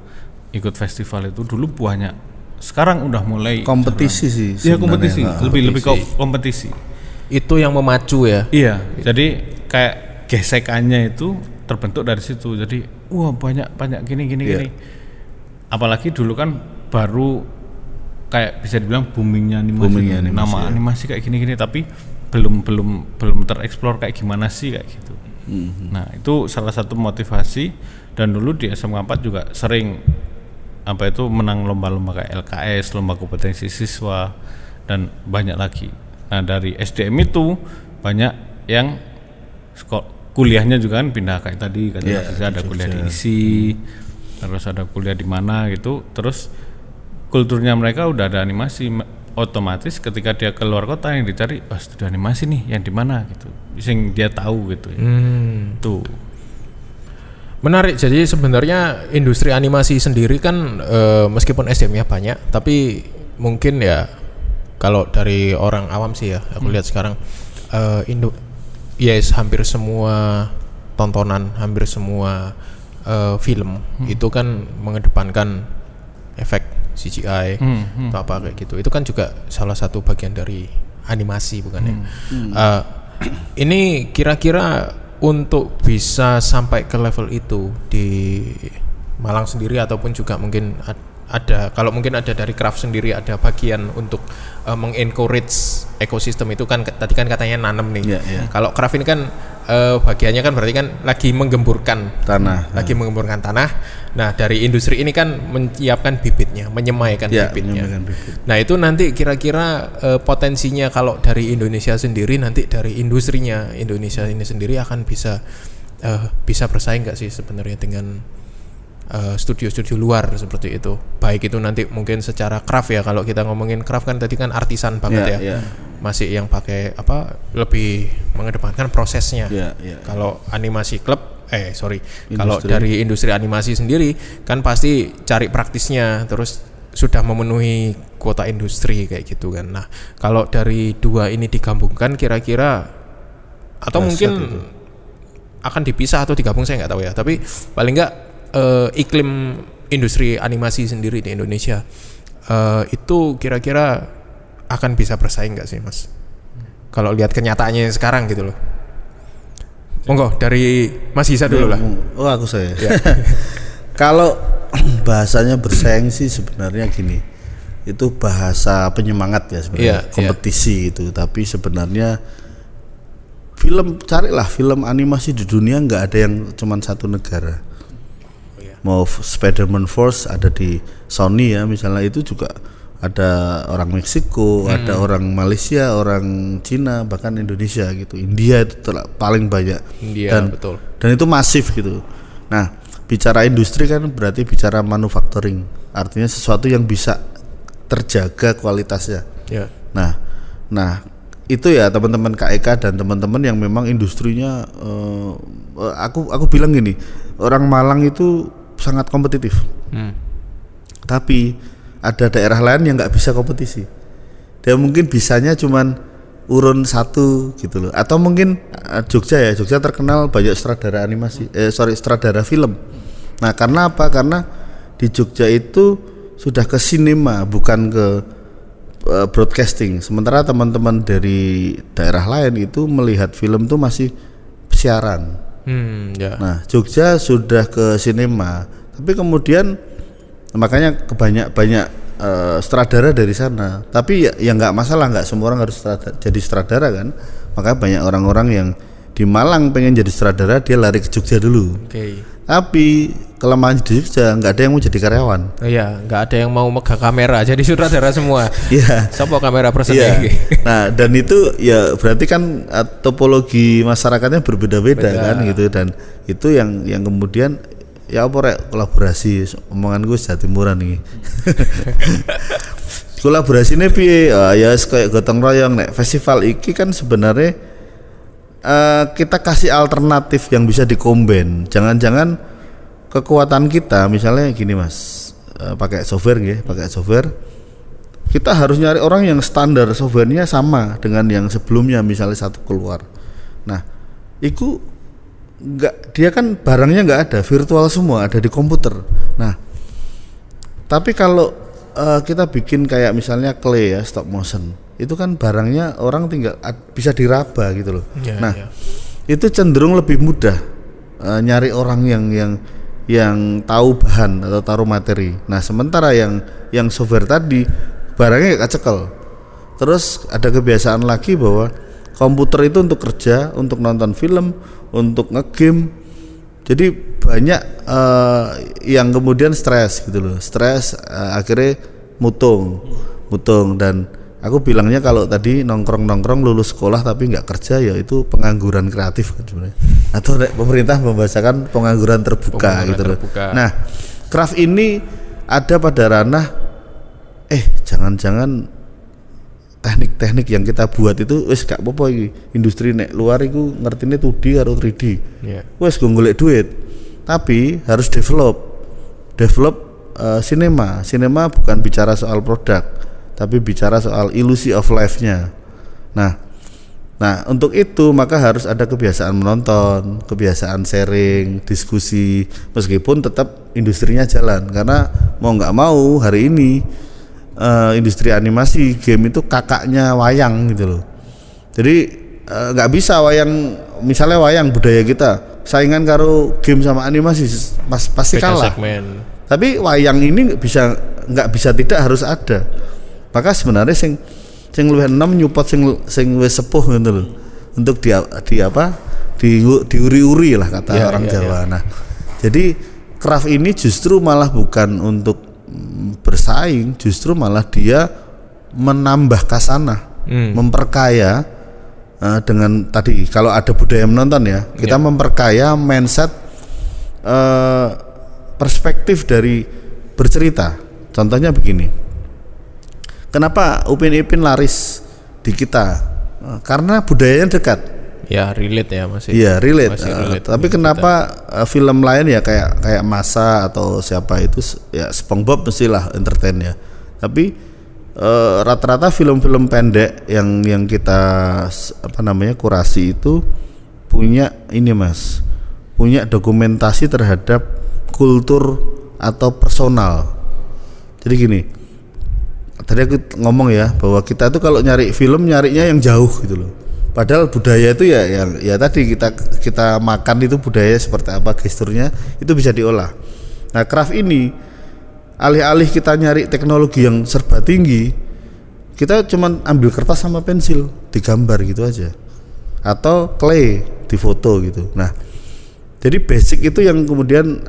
ikut festival itu. Dulu banyak. Sekarang udah mulai kompetisi sih. Iya kompetisi, lebih kompetisi. Itu yang memacu ya. Iya, jadi kayak gesekannya itu terbentuk dari situ. Jadi wah banyak gini. Apalagi dulu kan baru kayak bisa dibilang boomingnya animasi. Nama animasi kayak gini, tapi belum tereksplor kayak gimana sih kayak gitu. Nah itu salah satu motivasi. Dan dulu di SMK 4 juga sering menang lomba-lomba kayak LKS, lomba kompetensi siswa, dan banyak lagi. Nah dari SDM itu banyak yang kuliahnya juga kan pindah kayak tadi ada kuliah di ISI, terus ada kuliah di mana gitu. Terus kulturnya mereka udah ada animasi, otomatis ketika dia keluar kota yang dicari studi animasi nih yang di mana gitu, sing dia tahu gitu ya. Tuh menarik. Jadi sebenarnya industri animasi sendiri kan meskipun SDM-nya banyak, tapi mungkin ya kalau dari orang awam sih ya, aku lihat sekarang hampir semua tontonan, hampir semua film itu kan mengedepankan efek CGI atau apa kayak gitu. Itu kan juga salah satu bagian dari animasi, bukan ya? Ini kira-kira untuk bisa sampai ke level itu di Malang sendiri, ataupun juga mungkin ada, kalau mungkin ada dari Craft sendiri ada bagian untuk mengencourage ekosistem itu kan, tadi kan katanya nanam nih. Kalau Craft ini kan bagiannya kan berarti kan lagi menggemburkan tanah. Nah dari industri ini kan menyiapkan bibitnya, menyemaikan bibitnya. Nah itu nanti kira-kira potensinya kalau dari Indonesia sendiri, nanti dari industrinya Indonesia ini sendiri akan bisa bersaing nggak sih sebenarnya dengan studio-studio luar seperti itu, baik itu nanti mungkin secara craft ya. Kalau kita ngomongin craft kan tadi kan artisan banget masih yang pakai lebih mengedepankan prosesnya. Kalau animasi klub kalau dari industri animasi sendiri kan pasti cari praktisnya, terus sudah memenuhi kuota industri kayak gitu kan. Nah, kalau dari dua ini digabungkan kira-kira atau mungkin itu akan dipisah atau digabung saya nggak tahu ya. Tapi paling nggak iklim industri animasi sendiri di Indonesia itu kira-kira akan bisa bersaing nggak sih Mas? Kalau lihat kenyataannya sekarang gitu loh. Monggo dari Mas Hisa dulu lah. Oh aku saya. Ya. Kalau bahasanya bersaing sih sebenarnya gini, itu bahasa penyemangat ya sebenarnya, kompetisi itu. Tapi sebenarnya carilah film animasi di dunia nggak ada yang cuma satu negara. Mau Spider-Man Force ada di Sony ya misalnya, itu juga ada orang Meksiko, ada orang Malaysia, orang Cina, bahkan Indonesia gitu. India itu paling banyak. Betul. Dan itu masif gitu. Nah, bicara industri kan berarti bicara manufacturing. Artinya sesuatu yang bisa terjaga kualitasnya. Yeah. Nah, itu ya teman-teman KEK dan teman-teman yang memang industrinya aku bilang gini, orang Malang itu sangat kompetitif. Tapi ada daerah lain yang nggak bisa kompetisi. Dia mungkin bisanya cuman urun 1 gitu loh. Atau mungkin Jogja terkenal banyak sutradara sutradara film. Nah, karena apa? Karena di Jogja itu sudah ke sinema, bukan ke broadcasting. Sementara teman-teman dari daerah lain itu melihat film tuh masih siaran. Nah, Jogja sudah ke sinema, tapi kemudian makanya banyak sutradara dari sana. Tapi ya nggak masalah, nggak semua orang harus jadi sutradara kan. Makanya banyak orang-orang yang di Malang pengen jadi sutradara, dia lari ke Jogja dulu. Tapi kelemahan di Jogja nggak ada yang mau jadi karyawan. Iya, nggak ada yang mau megang kamera, jadi sutradara semua. Iya. Siapa kamera personnya? Nah, dan itu ya berarti kan topologi masyarakatnya berbeda-beda kan gitu, dan itu yang kemudian ya apa kolaborasi, omongan gue Jatimuran nih. Kolaborasi ini piye? Ya kayak gotong royong nek festival iki kan sebenarnya kita kasih alternatif yang bisa dikomben. Jangan-jangan kekuatan kita misalnya gini Mas, pakai software. Kita harus nyari orang yang standar softwarenya sama dengan yang sebelumnya, misalnya satu keluar. Nah, itu dia kan barangnya nggak ada, virtual semua, ada di komputer. Nah, tapi kalau kita bikin kayak misalnya clay ya, stop motion, itu kan barangnya orang tinggal bisa diraba gitu loh. Itu cenderung lebih mudah nyari orang yang tahu bahan atau taruh materi. Nah, sementara yang software tadi barangnya nggak kecekel. Terus ada kebiasaan lagi bahwa komputer itu untuk kerja, untuk nonton film, untuk ngegame. Jadi banyak yang kemudian stres gitu loh. Akhirnya mutung dan aku bilangnya kalau tadi nongkrong lulus sekolah tapi nggak kerja, ya itu pengangguran kreatif kan sebenarnya. Atau pemerintah membahasakan pengangguran terbuka gitu loh. Nah, craft ini ada pada ranah jangan-jangan teknik-teknik yang kita buat itu wis gak apa-apa iki. Industri nek luar iku ngertine 2D karo 3D. Wis go golek duit. Tapi harus develop sinema. Sinema bukan bicara soal produk, tapi bicara soal ilusi of life-nya. Nah, untuk itu maka harus ada kebiasaan menonton, kebiasaan sharing, diskusi, meskipun tetap industrinya jalan. Karena mau nggak mau hari ini industri animasi game itu kakaknya wayang gitu loh. Jadi nggak bisa misalnya wayang budaya kita saingan karo game sama animasi pasti kalah. Tapi wayang ini nggak bisa tidak harus ada. Maka sebenarnya sing luwih enom nyupot sing wis sepuh gitu loh. Untuk diuri-uri lah kata orang Jawa. Nah, jadi craft ini justru malah bukan untuk bersaing, justru malah dia menambah kasanah, memperkaya dengan tadi kalau ada budaya menonton ya, kita memperkaya mindset, perspektif dari bercerita. Contohnya begini, kenapa Upin Ipin laris di kita? Karena budayanya dekat. Ya relate ya masih. Iya relate. Masih relate Tapi kenapa film lain ya kayak Masa atau siapa itu ya SpongeBob mestilah entertain ya. Tapi rata-rata film-film pendek yang kita kurasi itu punya ini Mas, punya dokumentasi terhadap kultur atau personal. Jadi gini, tadi aku ngomong ya bahwa kita tuh kalau nyari film nyarinya yang jauh gitu loh. Padahal budaya itu ya tadi kita makan itu budaya seperti apa, gesturnya itu bisa diolah. Nah, craft ini alih-alih kita nyari teknologi yang serba tinggi, kita cuman ambil kertas sama pensil, digambar gitu aja. Atau clay, difoto gitu. Nah, jadi basic itu yang kemudian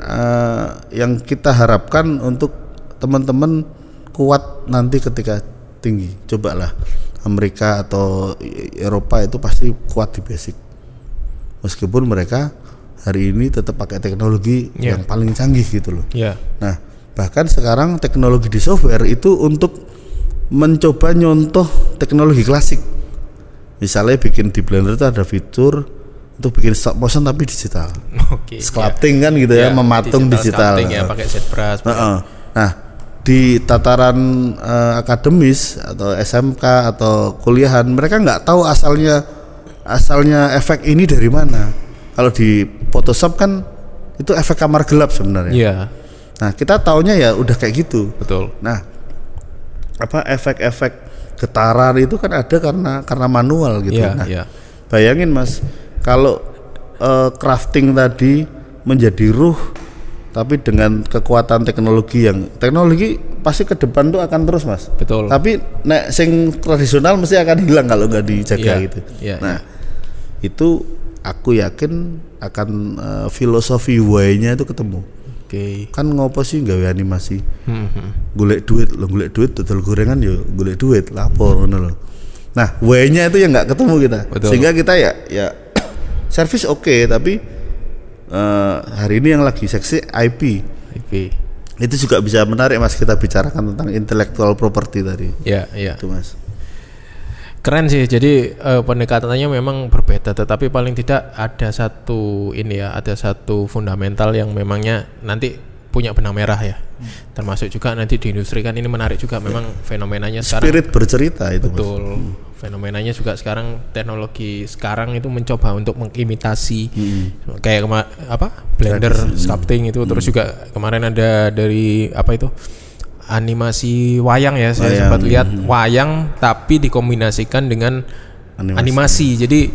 yang kita harapkan untuk teman-teman kuat nanti ketika tinggi. Cobalah Amerika atau Eropa itu pasti kuat di basic. Meskipun mereka hari ini tetap pakai teknologi yang paling canggih gitu loh. Nah, bahkan sekarang teknologi di software itu untuk mencoba nyontoh teknologi klasik. Misalnya bikin di Blender itu ada fitur untuk bikin stop motion tapi digital. Sculpting kan gitu ya, mematung digital. Ya, pakai ZBrush. Nah, di tataran akademis atau SMK atau kuliahan mereka nggak tahu asalnya efek ini dari mana. Kalau di Photoshop kan itu efek kamar gelap sebenarnya. Nah, kita taunya ya udah kayak gitu. Betul. Nah, efek-efek getaran itu kan ada karena manual gitu. Bayangin Mas, kalau crafting tadi menjadi ruh, tapi dengan kekuatan teknologi pasti ke depan tuh akan terus Mas. Betul. Tapi nek sing tradisional mesti akan hilang kalau nggak dijaga gitu. Itu aku yakin akan filosofi why-nya itu ketemu. Kan ngopo sih gawe animasi? Golek duit total gorengan yo golek duit lapor ngono lho. Nah, why-nya itu yang nggak ketemu kita. Betul. Sehingga kita ya service oke, tapi hari ini yang lagi seksi IP. Itu juga bisa menarik Mas, kita bicarakan tentang intellectual property tadi. Itu Mas. Keren sih. Jadi pendekatannya memang berbeda, tetapi paling tidak ada satu fundamental yang memangnya nanti punya benang merah ya. Termasuk juga nanti di industri kan ini menarik juga memang fenomenanya sekarang. Spirit bercerita itu. Betul. Fenomenanya juga sekarang teknologi sekarang itu mencoba untuk mengimitasi kayak Blender sculpting itu, terus juga kemarin ada dari animasi wayang ya, saya sempat lihat wayang tapi dikombinasikan dengan animasi. Jadi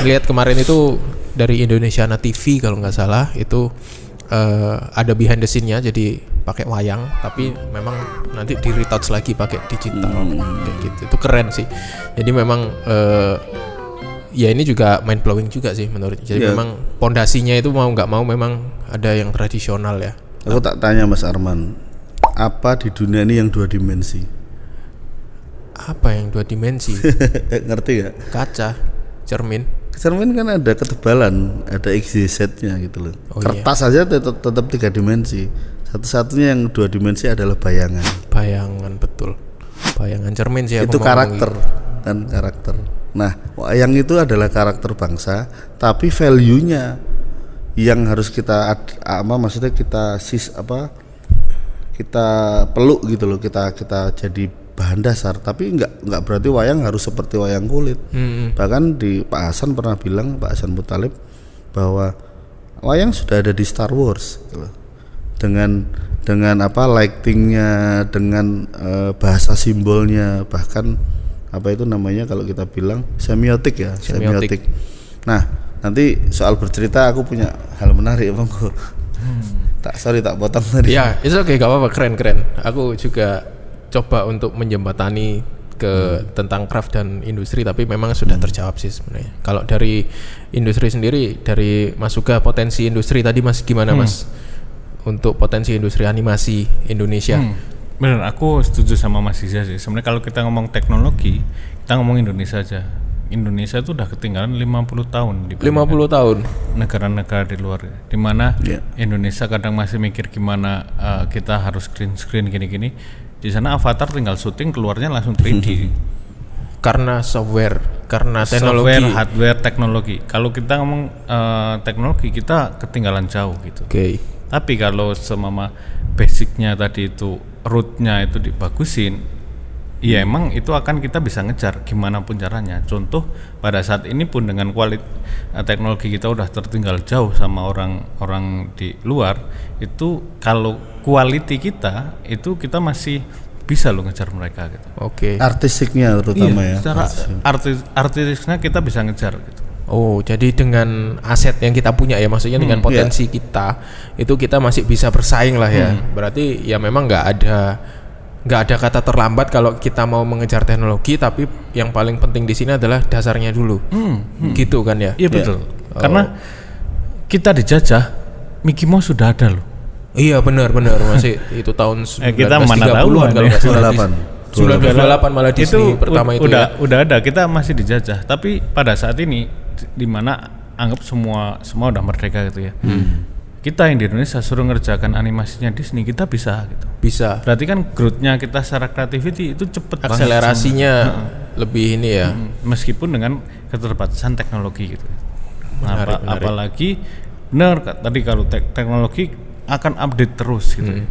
lihat kemarin itu dari Indonesiana TV kalau nggak salah itu ada behind the scene-nya, jadi pakai wayang tapi memang nanti di retouch lagi pakai digital kayak gitu. Itu keren sih. Jadi memang ya ini juga mind blowing juga sih menurut. Jadi memang pondasinya itu mau nggak mau memang ada yang tradisional ya. Aku tak tanya Mas Arman, apa di dunia ini yang 2 dimensi? Apa yang 2 dimensi? Ngerti gak? Kaca, cermin kan ada ketebalan, ada XYZ-nya gitu loh. Kertas aja tetap 3 dimensi. Satu-satunya yang 2 dimensi adalah bayangan. Betul. Bayangan cermin sih. Itu karakter dan karakter. Nah, wayang itu adalah karakter bangsa, tapi value-nya yang harus kita kita peluk gitu loh, kita jadi bahan dasar. Tapi nggak berarti wayang harus seperti wayang kulit. Bahkan Pak Hasan pernah bilang, Pak Hasan Muttalib, bahwa wayang sudah ada di Star Wars gitu loh. Dengan lightingnya, dengan bahasa simbolnya, bahkan itu namanya kalau kita bilang semiotik. Nah, nanti soal bercerita aku punya hal menarik Bang. Tak potong tadi. Ya, itu oke, gak apa-apa, keren. Aku juga coba untuk menjembatani tentang craft dan industri, tapi memang sudah terjawab sih sebenarnya. Kalau dari industri sendiri, dari Mas Suga, potensi industri tadi Mas gimana Mas? Untuk potensi industri animasi Indonesia. Benar, aku setuju sama Mas Iza sih. Sebenarnya kalau kita ngomong teknologi, kita ngomong Indonesia aja. Indonesia itu udah ketinggalan 50 tahun 50 tahun negara-negara di luar, di mana Indonesia kadang masih mikir gimana kita harus green screen gini-gini. Di sana Avatar tinggal syuting keluarnya langsung 3D. Karena software karena teknologi. Software, hardware, teknologi. Kalau kita ngomong teknologi, kita ketinggalan jauh gitu. Oke. Tapi kalau semama basicnya tadi itu, rootnya itu dibagusin, ya emang itu akan kita bisa ngejar gimana pun caranya. Contoh pada saat ini pun dengan teknologi kita udah tertinggal jauh sama orang-orang di luar, itu kalau quality kita itu kita masih bisa lo ngejar mereka gitu. Oke. Artistiknya terutama ya. Secara artistiknya kita bisa ngejar gitu. Oh, jadi dengan aset yang kita punya ya, maksudnya dengan potensi kita itu kita masih bisa bersaing lah ya. Berarti ya memang nggak ada kata terlambat kalau kita mau mengejar teknologi, tapi yang paling penting di sini adalah dasarnya dulu. Gitu kan ya? Iya betul. Karena kita dijajah, Mickey Mouse sudah ada loh. Iya benar masih itu tahun 1930-an kalau nggak salah. 1928 malah Disney pertama itu udah ada, kita masih dijajah. Tapi pada saat ini di mana anggap semua udah merdeka gitu ya. Kita yang di Indonesia suruh ngerjakan animasinya Disney, kita bisa gitu. Bisa. Berarti kan growth-nya kita secara creativity itu cepet banget. Akselerasinya lebih ini ya. Meskipun dengan keterbatasan teknologi gitu. Menarik. Apalagi benar tadi kalau teknologi akan update terus gitu.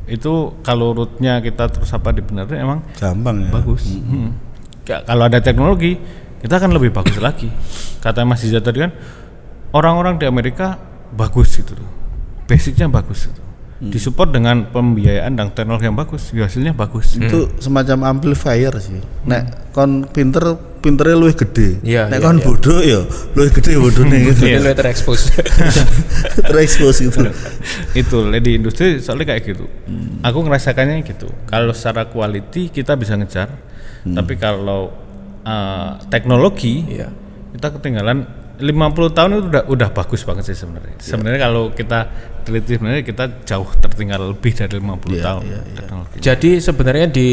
Itu kalau root-nya kita terus dibenerin emang gampang ya. Bagus. Kalau ada teknologi kita akan lebih bagus lagi. Kata Mas Iza tadi kan orang-orang di Amerika bagus gitu loh, basicnya bagus gitu. Disupport dengan pembiayaan dan teknologi yang bagus, hasilnya bagus. Itu semacam amplifier sih. Nek kon pinternya luwih gede. Nek kon bodoh ya luwih gede bodone gitu. Luwih terekspos. Terekspos gitu. Itu di industri soalnya kayak gitu. Aku ngerasakannya gitu. Kalau secara quality kita bisa ngejar, tapi kalau teknologi kita ketinggalan. 50 tahun itu udah bagus banget sih sebenarnya. Sebenarnya kalau kita teliti sebenarnya kita jauh tertinggal lebih dari 50 tahun teknologi. Jadi sebenarnya di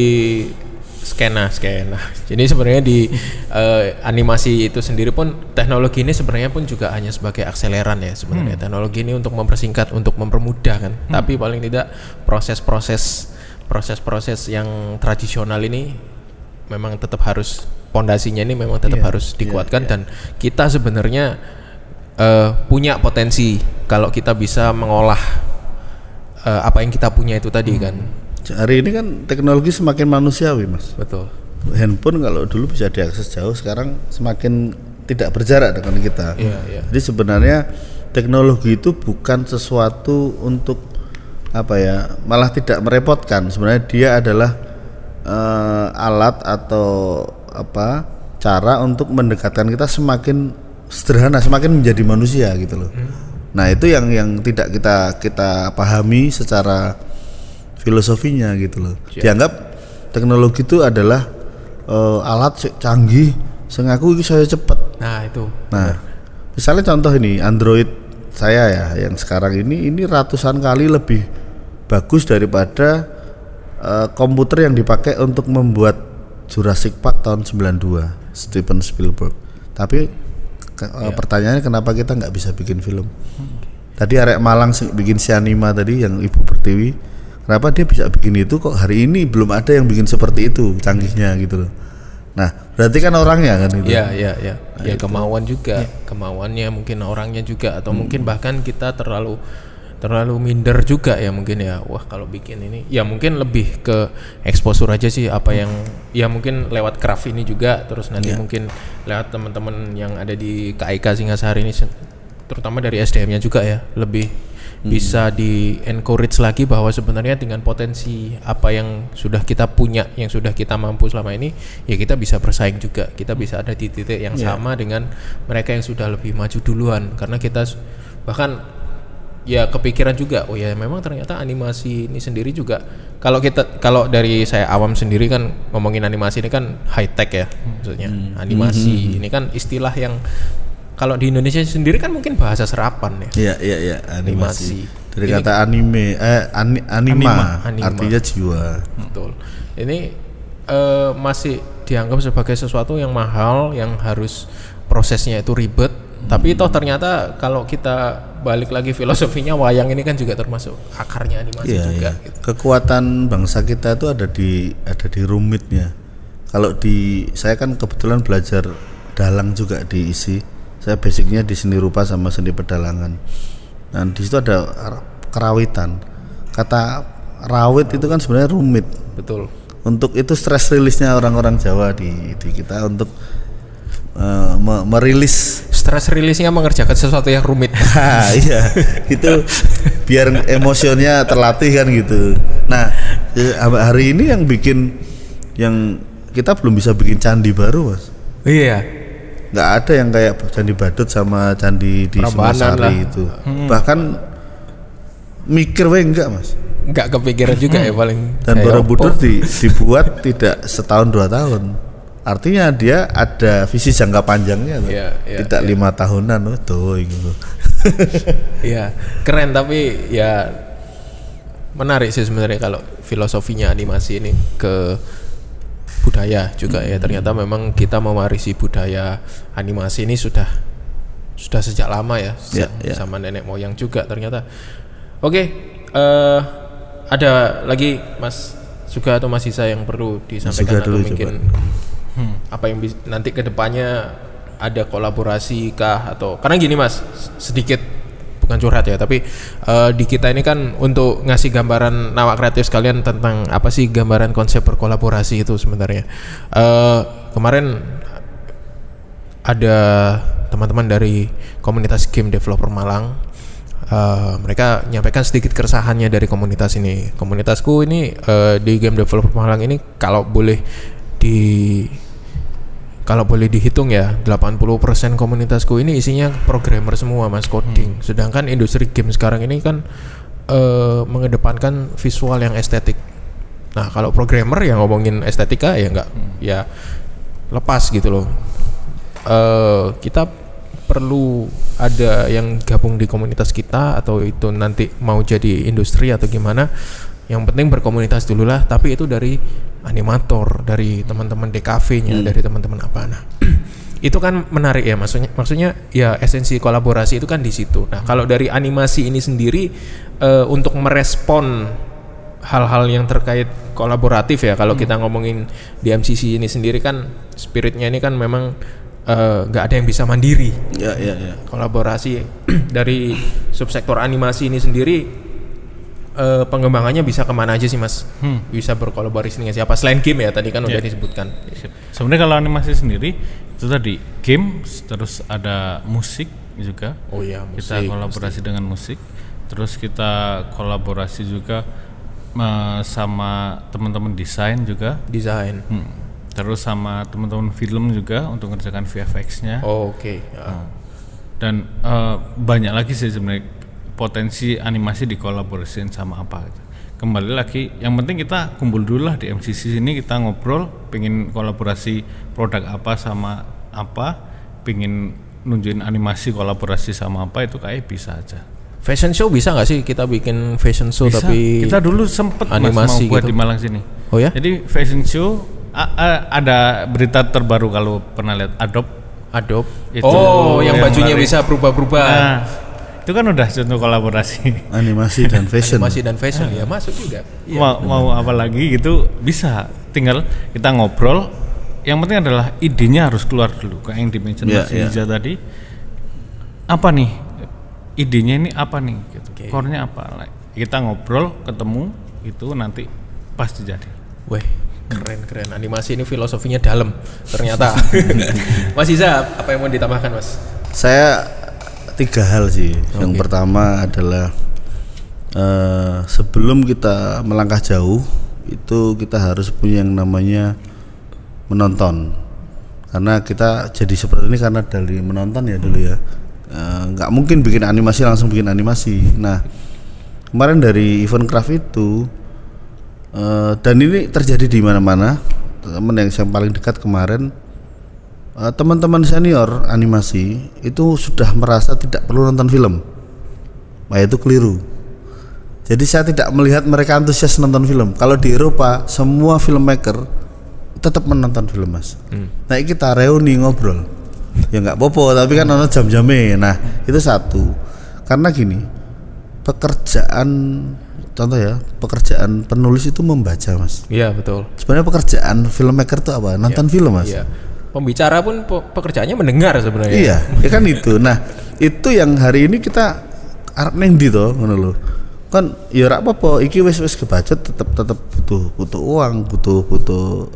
skena. Jadi sebenarnya di animasi itu sendiri pun teknologi ini sebenarnya pun juga hanya sebagai akseleran ya sebenarnya. Teknologi ini untuk mempersingkat, untuk mempermudah kan. Tapi paling tidak proses-proses yang tradisional ini memang tetap harus pondasinya ini memang tetap harus dikuatkan dan kita sebenarnya punya potensi kalau kita bisa mengolah apa yang kita punya itu tadi kan. Hari ini kan teknologi semakin manusiawi, Mas. Betul. Handphone kalau dulu bisa diakses jauh, sekarang semakin tidak berjarak dengan kita. Jadi sebenarnya teknologi itu bukan sesuatu untuk malah tidak merepotkan. Sebenarnya dia adalah alat atau cara untuk mendekatkan kita semakin sederhana, semakin menjadi manusia gitu loh. Nah itu yang tidak kita pahami secara filosofinya gitu loh. Dianggap teknologi itu adalah alat canggih, sing aku iki saya cepet. Nah itu. Nah misalnya contoh ini Android saya ya, yang sekarang ini ratusan kali lebih bagus daripada komputer yang dipakai untuk membuat Jurassic Park tahun 92 Steven Spielberg. Tapi pertanyaannya kenapa kita nggak bisa bikin film? Tadi arek Malang bikin si Anima tadi yang Ibu Pertiwi, kenapa dia bisa bikin itu kok hari ini belum ada yang bikin seperti itu canggihnya gitu loh. Nah berarti kan orangnya kan itu. Ya kemauan juga, kemauannya mungkin orangnya juga atau mungkin bahkan kita terlalu minder juga ya mungkin ya. Wah kalau bikin ini ya mungkin lebih ke exposure aja sih apa yang ya mungkin lewat craft ini juga, terus nanti mungkin lewat teman-teman yang ada di KIK Singasari ini terutama dari SDM-nya juga ya lebih bisa di encourage lagi bahwa sebenarnya dengan potensi apa yang sudah kita punya, yang sudah kita mampu selama ini ya kita bisa bersaing juga, kita bisa ada di titik yang sama dengan mereka yang sudah lebih maju duluan, karena kita bahkan ya kepikiran juga ya memang ternyata animasi ini sendiri juga kalau dari saya awam sendiri kan ngomongin animasi ini kan high tech ya maksudnya. Animasi ini kan istilah yang kalau di Indonesia sendiri kan mungkin bahasa serapan ya. Iya animasi. Dari kata anima artinya jiwa. Betul. Ini masih dianggap sebagai sesuatu yang mahal, yang harus prosesnya itu ribet. Tapi toh ternyata kalau kita balik lagi filosofinya, wayang ini kan juga termasuk akarnya animasi juga. Gitu. Kekuatan bangsa kita itu ada di rumitnya. Kalau saya kan kebetulan belajar dalang juga diisi. Saya basicnya di seni rupa sama seni pedalangan. Dan di situ ada kerawitan. Kata rawit itu kan sebenarnya rumit. Betul. Untuk itu stress release-nya orang-orang Jawa di kita untuk merilis stress release-nya mengerjakan sesuatu yang rumit. Iya, itu biar emosinya terlatih kan gitu. Nah, hari ini yang kita belum bisa bikin candi baru, Mas. Iya. Nggak ada yang kayak Candi Badut sama candi di Sumbersari itu. Bahkan mikir enggak, Mas. Enggak kepikiran juga ya paling. Dan Borobudur dibuat tidak setahun 2 tahun. Artinya dia ada visi jangka panjangnya, tidak 5 tahunan, gitu. Iya, keren tapi ya menarik sih sebenarnya kalau filosofinya animasi ini ke budaya juga ya. Ternyata memang kita mewarisi budaya animasi ini sudah sejak lama ya, sama nenek moyang juga ternyata. Oke, ada lagi Mas Suga atau Mas Isa yang perlu disampaikan atau mungkin apa yang nanti kedepannya ada kolaborasi kah atau karena gini Mas, sedikit bukan curhat ya tapi di kita ini kan untuk ngasih gambaran nawak kreatif sekalian tentang apa sih gambaran konsep berkolaborasi itu sebenarnya. Kemarin ada teman-teman dari komunitas game developer Malang, mereka menyampaikan sedikit keresahannya dari komunitas ini. Komunitasku ini di game developer Malang ini kalau boleh dihitung ya 80% komunitasku ini isinya programmer semua Mas, coding. Sedangkan industri game sekarang ini kan mengedepankan visual yang estetik. Nah kalau programmer yang ngomongin estetika ya enggak ya lepas gitu loh. Kita perlu ada yang gabung di komunitas kita atau itu nanti mau jadi industri atau gimana. Yang penting berkomunitas dulu lah, tapi itu dari animator, dari teman-teman DKV-nya, dari teman-teman apa. Nah, itu kan menarik ya, maksudnya ya esensi kolaborasi itu kan di situ. Nah, kalau dari animasi ini sendiri untuk merespon hal-hal yang terkait kolaboratif ya, kalau kita ngomongin di MCC ini sendiri kan spiritnya ini kan memang nggak ada yang bisa mandiri. Ya. Kolaborasi dari subsektor animasi ini sendiri. Pengembangannya bisa kemana aja sih Mas? Bisa berkolaborasi dengan siapa selain game ya tadi kan udah disebutkan. Sebenarnya kalau animasi sendiri itu tadi game, terus ada musik juga. Oh iya, musik. Kita kolaborasi dengan musik, terus kita kolaborasi juga sama teman-teman desain juga. Desain. Terus sama teman-teman film juga untuk mengerjakan VFX-nya. Oh, oke. Dan banyak lagi sih sebenarnya potensi animasi dikolaborasiin sama apa gitu. Kembali lagi yang penting kita kumpul dulu lah di MCC sini, kita ngobrol pengen kolaborasi produk apa sama apa, pengen nunjukin animasi kolaborasi sama apa, itu kayak bisa aja. Fashion show bisa nggak sih kita bikin fashion show bisa. Tapi kita dulu sempet animasi mau buat gitu. Di Malang sini. Oh ya? Jadi fashion show ada berita terbaru kalau pernah lihat Adobe itu, yang bajunya bisa berubah-berubah. Nah, itu kan udah contoh kolaborasi animasi dan fashion. Ya masuk juga. Mau apa lagi gitu bisa, tinggal kita ngobrol. Yang penting adalah idenya harus keluar dulu kayak yang dimention Mas Iza tadi. Apa nih idenya ini apa nih gitu. Core-nya apa? Kita ngobrol, ketemu itu nanti pasti jadi. Weh, keren animasi ini filosofinya dalam ternyata. Mas Iza, apa yang mau ditambahkan Mas? Saya 3 hal sih. Yang pertama adalah sebelum kita melangkah jauh itu kita harus punya yang namanya menonton. Karena kita jadi seperti ini karena dari menonton ya dulu ya. Nggak mungkin bikin animasi langsung bikin animasi. Nah, kemarin dari event craft itu dan ini terjadi di mana-mana. Teman yang paling dekat kemarin, teman-teman senior animasi itu sudah merasa tidak perlu nonton film. Nah itu keliru. Jadi saya tidak melihat mereka antusias nonton film. Kalau di Eropa semua filmmaker tetap menonton film Mas. Nah kita reuni ngobrol. Ya nggak popo, tapi kan nonton jam-jamnya. Nah itu satu. Karena gini, pekerjaan penulis itu membaca Mas. Iya betul. Sebenarnya pekerjaan filmmaker itu apa? Nonton film Mas. Iya. pembicara pun pekerjaannya mendengar sebenarnya. Iya, ya kan itu. Nah, itu yang hari ini kita arep neng ndi to ngono lho. Kan ya ora apa-apa, iki wis kebacet tetep butuh uang, butuh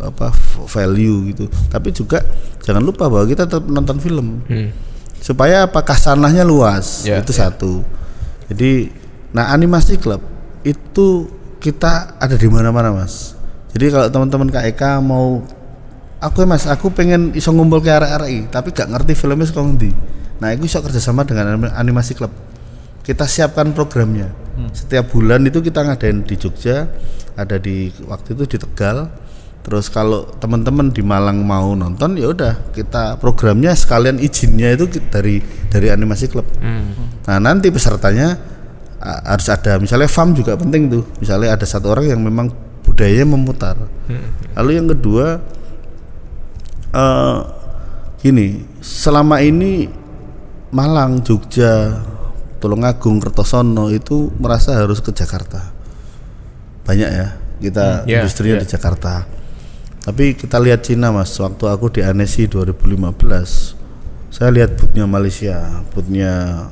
apa value gitu. Tapi juga jangan lupa bahwa kita tetap nonton film. Supaya apa kasanahnya luas. Itu satu. Jadi nah animasi club itu kita ada di mana-mana Mas. Jadi kalau teman-teman KEK mau aku pengen iso ngumpul ke arek-arek tapi gak ngerti filmnya saka ngendi. Nah, aku iso kerjasama dengan animasi club. Kita siapkan programnya. Setiap bulan itu kita ngadain di Jogja, ada di waktu itu di Tegal. Terus kalau teman-teman di Malang mau nonton ya udah kita programnya sekalian izinnya itu dari animasi klub. Nah, nanti pesertanya harus ada misalnya FAM juga penting tuh. Misalnya ada satu orang yang memang budayanya memutar. Lalu yang kedua gini, selama ini Malang, Jogja, Tulungagung, Kertosono itu merasa harus ke Jakarta. Banyak ya kita industrinya di Jakarta. Tapi kita lihat Cina Mas, waktu aku di Annecy 2015, saya lihat boothnya Malaysia, boothnya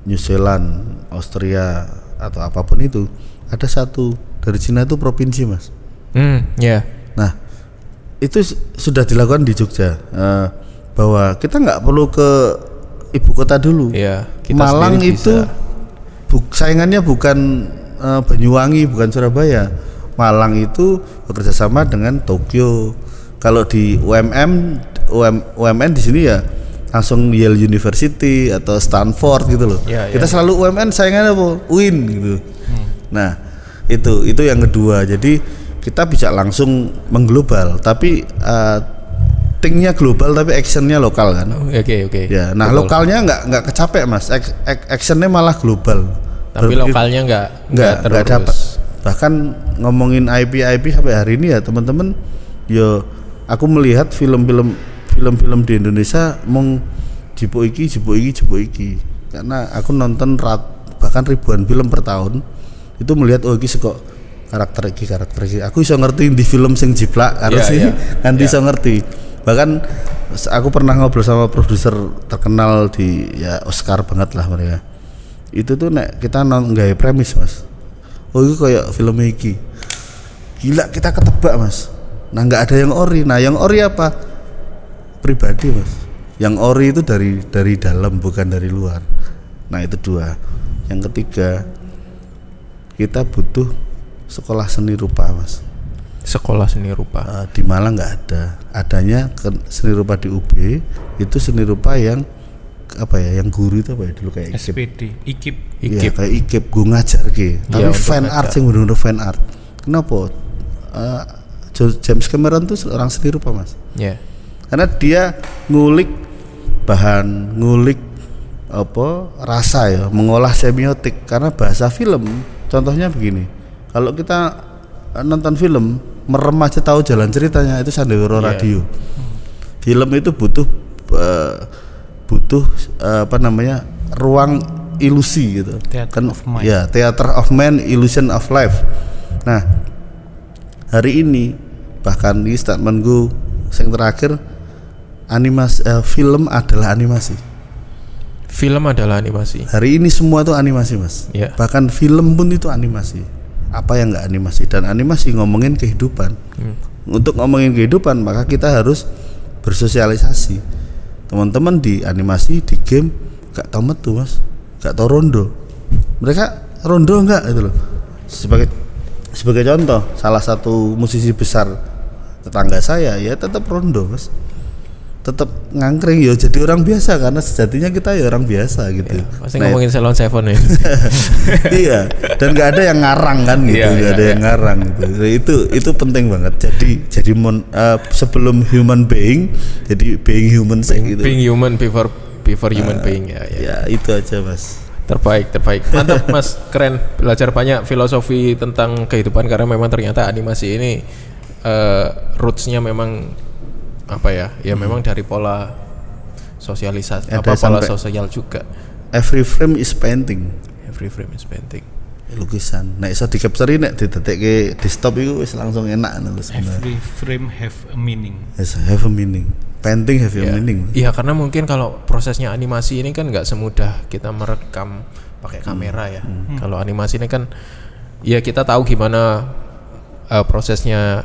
New Zealand, Austria atau apapun itu, ada satu dari Cina itu provinsi Mas. Nah, itu sudah dilakukan di Jogja, bahwa kita nggak perlu ke ibu kota dulu. Malang itu saingannya bukan Banyuwangi, bukan Surabaya. Malang itu bekerja sama dengan Tokyo. Kalau di UMN di sini ya langsung Yale University atau Stanford gitu loh. Kita selalu UMN saingannya apa? UIN gitu. Nah, itu yang kedua. Jadi kita bisa langsung mengglobal, tapi nya global tapi actionnya lokal kan. Oke. Ya, nah lokalnya nggak kecapek Mas, actionnya malah global. Tapi lokalnya nggak dapat. Bahkan ngomongin IP sampai hari ini ya teman-teman, yo aku melihat film-film di Indonesia mong jipo iki. Karena aku nonton bahkan ribuan film per tahun, itu melihat iki kok karakter iki. Aku bisa ngerti di film sing jiplak harus sih nanti bisa ngerti. Bahkan aku pernah ngobrol sama produser terkenal di Oscar banget lah mereka. Itu tuh nek kita nggawe premis Mas. Itu kayak film iki. Gila kita ketebak Mas. Nah nggak ada yang ori. Nah yang ori apa? Pribadi Mas. Yang ori itu dari dalam bukan dari luar. Nah itu dua. Yang ketiga, kita butuh sekolah seni rupa Mas. Sekolah seni rupa di Malang nggak ada. Adanya seni rupa di UB itu seni rupa yang apa ya, yang guru itu apa ya dulu kayak SPD, IKIP. Ya, kayak IKIP gue ngajar ke. Tapi fan art sih, bener-bener fan art. Kenapa? James Cameron tuh orang seni rupa Mas. Karena dia ngulik bahan, ngulik apa rasa ya, mengolah semiotik. Karena bahasa film, contohnya begini. Kalau kita nonton film merem aja tahu jalan ceritanya, itu Sandiwara Radio. Film itu butuh apa namanya, ruang ilusi gitu. Theater of mind. Ya, theater of mind, illusion of life. Nah, hari ini bahkan di statement gue yang terakhir, animasi film adalah animasi. Film adalah animasi. Hari ini semua itu animasi Mas. Bahkan film pun itu animasi. Apa yang nggak animasi? Dan animasi ngomongin kehidupan. Untuk ngomongin kehidupan maka kita harus bersosialisasi. Teman-teman di animasi, di game gak tau metu Mas, gak tau rondo. Mereka rondo enggak gitu loh. Sebagai contoh, salah satu musisi besar tetangga saya ya tetap rondo Mas, tetap ngangkring ya, jadi orang biasa karena sejatinya kita ya orang biasa gitu. Masih ngomongin Salon Seven ya. Iya, dan nggak ada yang ngarang kan gitu, nggak ada yang ngarang gitu. Itu penting banget. Jadi sebelum human being, jadi being human gitu. Being human before human being ya. Itu aja Mas. Terbaik. Mantap Mas, keren. Belajar banyak filosofi tentang kehidupan karena memang ternyata animasi ini rootsnya memang apa ya? Ya memang dari pola sosialisasi, pola sosial juga. Every frame is painting. Lukisan. Nek iso di-capture nek didetekke di stop iku wis langsung enak nulis. Every frame have a meaning. Yes, have a meaning. painting have your Ya. meaning. Iya, karena mungkin kalau prosesnya animasi ini kan nggak semudah kita merekam pakai kamera ya. Kalau animasi ini kan ya kita tahu gimana prosesnya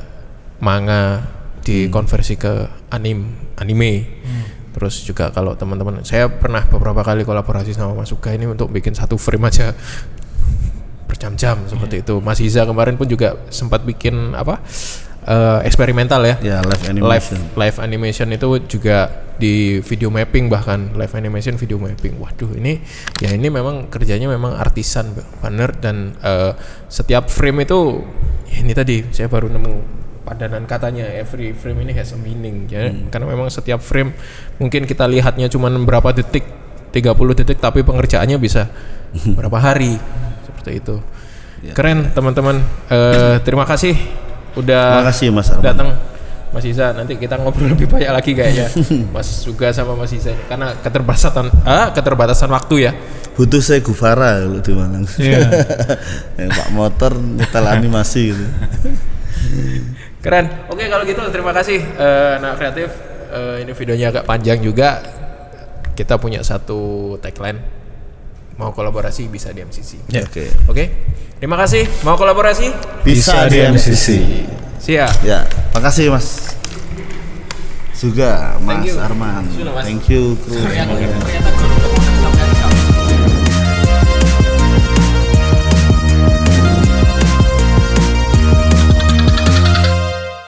manga dikonversi ke anime. Terus juga kalau teman-teman, saya pernah beberapa kali kolaborasi sama Mas Uga ini untuk bikin satu frame aja berjam-jam seperti itu. Mas Iza kemarin pun juga sempat bikin eksperimental ya. Ya, live animation. Live animation itu juga di video mapping, bahkan live animation video mapping. Waduh, ini memang kerjanya memang artisan bener, dan setiap frame itu ini tadi saya baru nemu padanan katanya, every frame ini has a meaning ya. Karena memang setiap frame mungkin kita lihatnya cuma berapa detik, 30 detik, tapi pengerjaannya bisa berapa hari seperti itu. Keren teman-teman. Terima kasih udah Terima kasih, Mas Arman. datang Mas Iza. Nanti kita ngobrol lebih banyak lagi kayaknya Mas juga sama Mas Iza ini, karena keterbatasan waktu ya. Butuh saya Guvara kalau di Malang. Yang Pak motor nyetel animasi gitu. Keren. Oke, kalau gitu terima kasih anak kreatif. Ini videonya agak panjang juga. Kita punya satu tagline, mau kolaborasi bisa di MCC. Oke. Terima kasih. Mau kolaborasi? Bisa di MCC. Siap. Ya, makasih Mas. Juga Thank Mas you. Arman. Sudah, Mas. Thank you kru semuanya.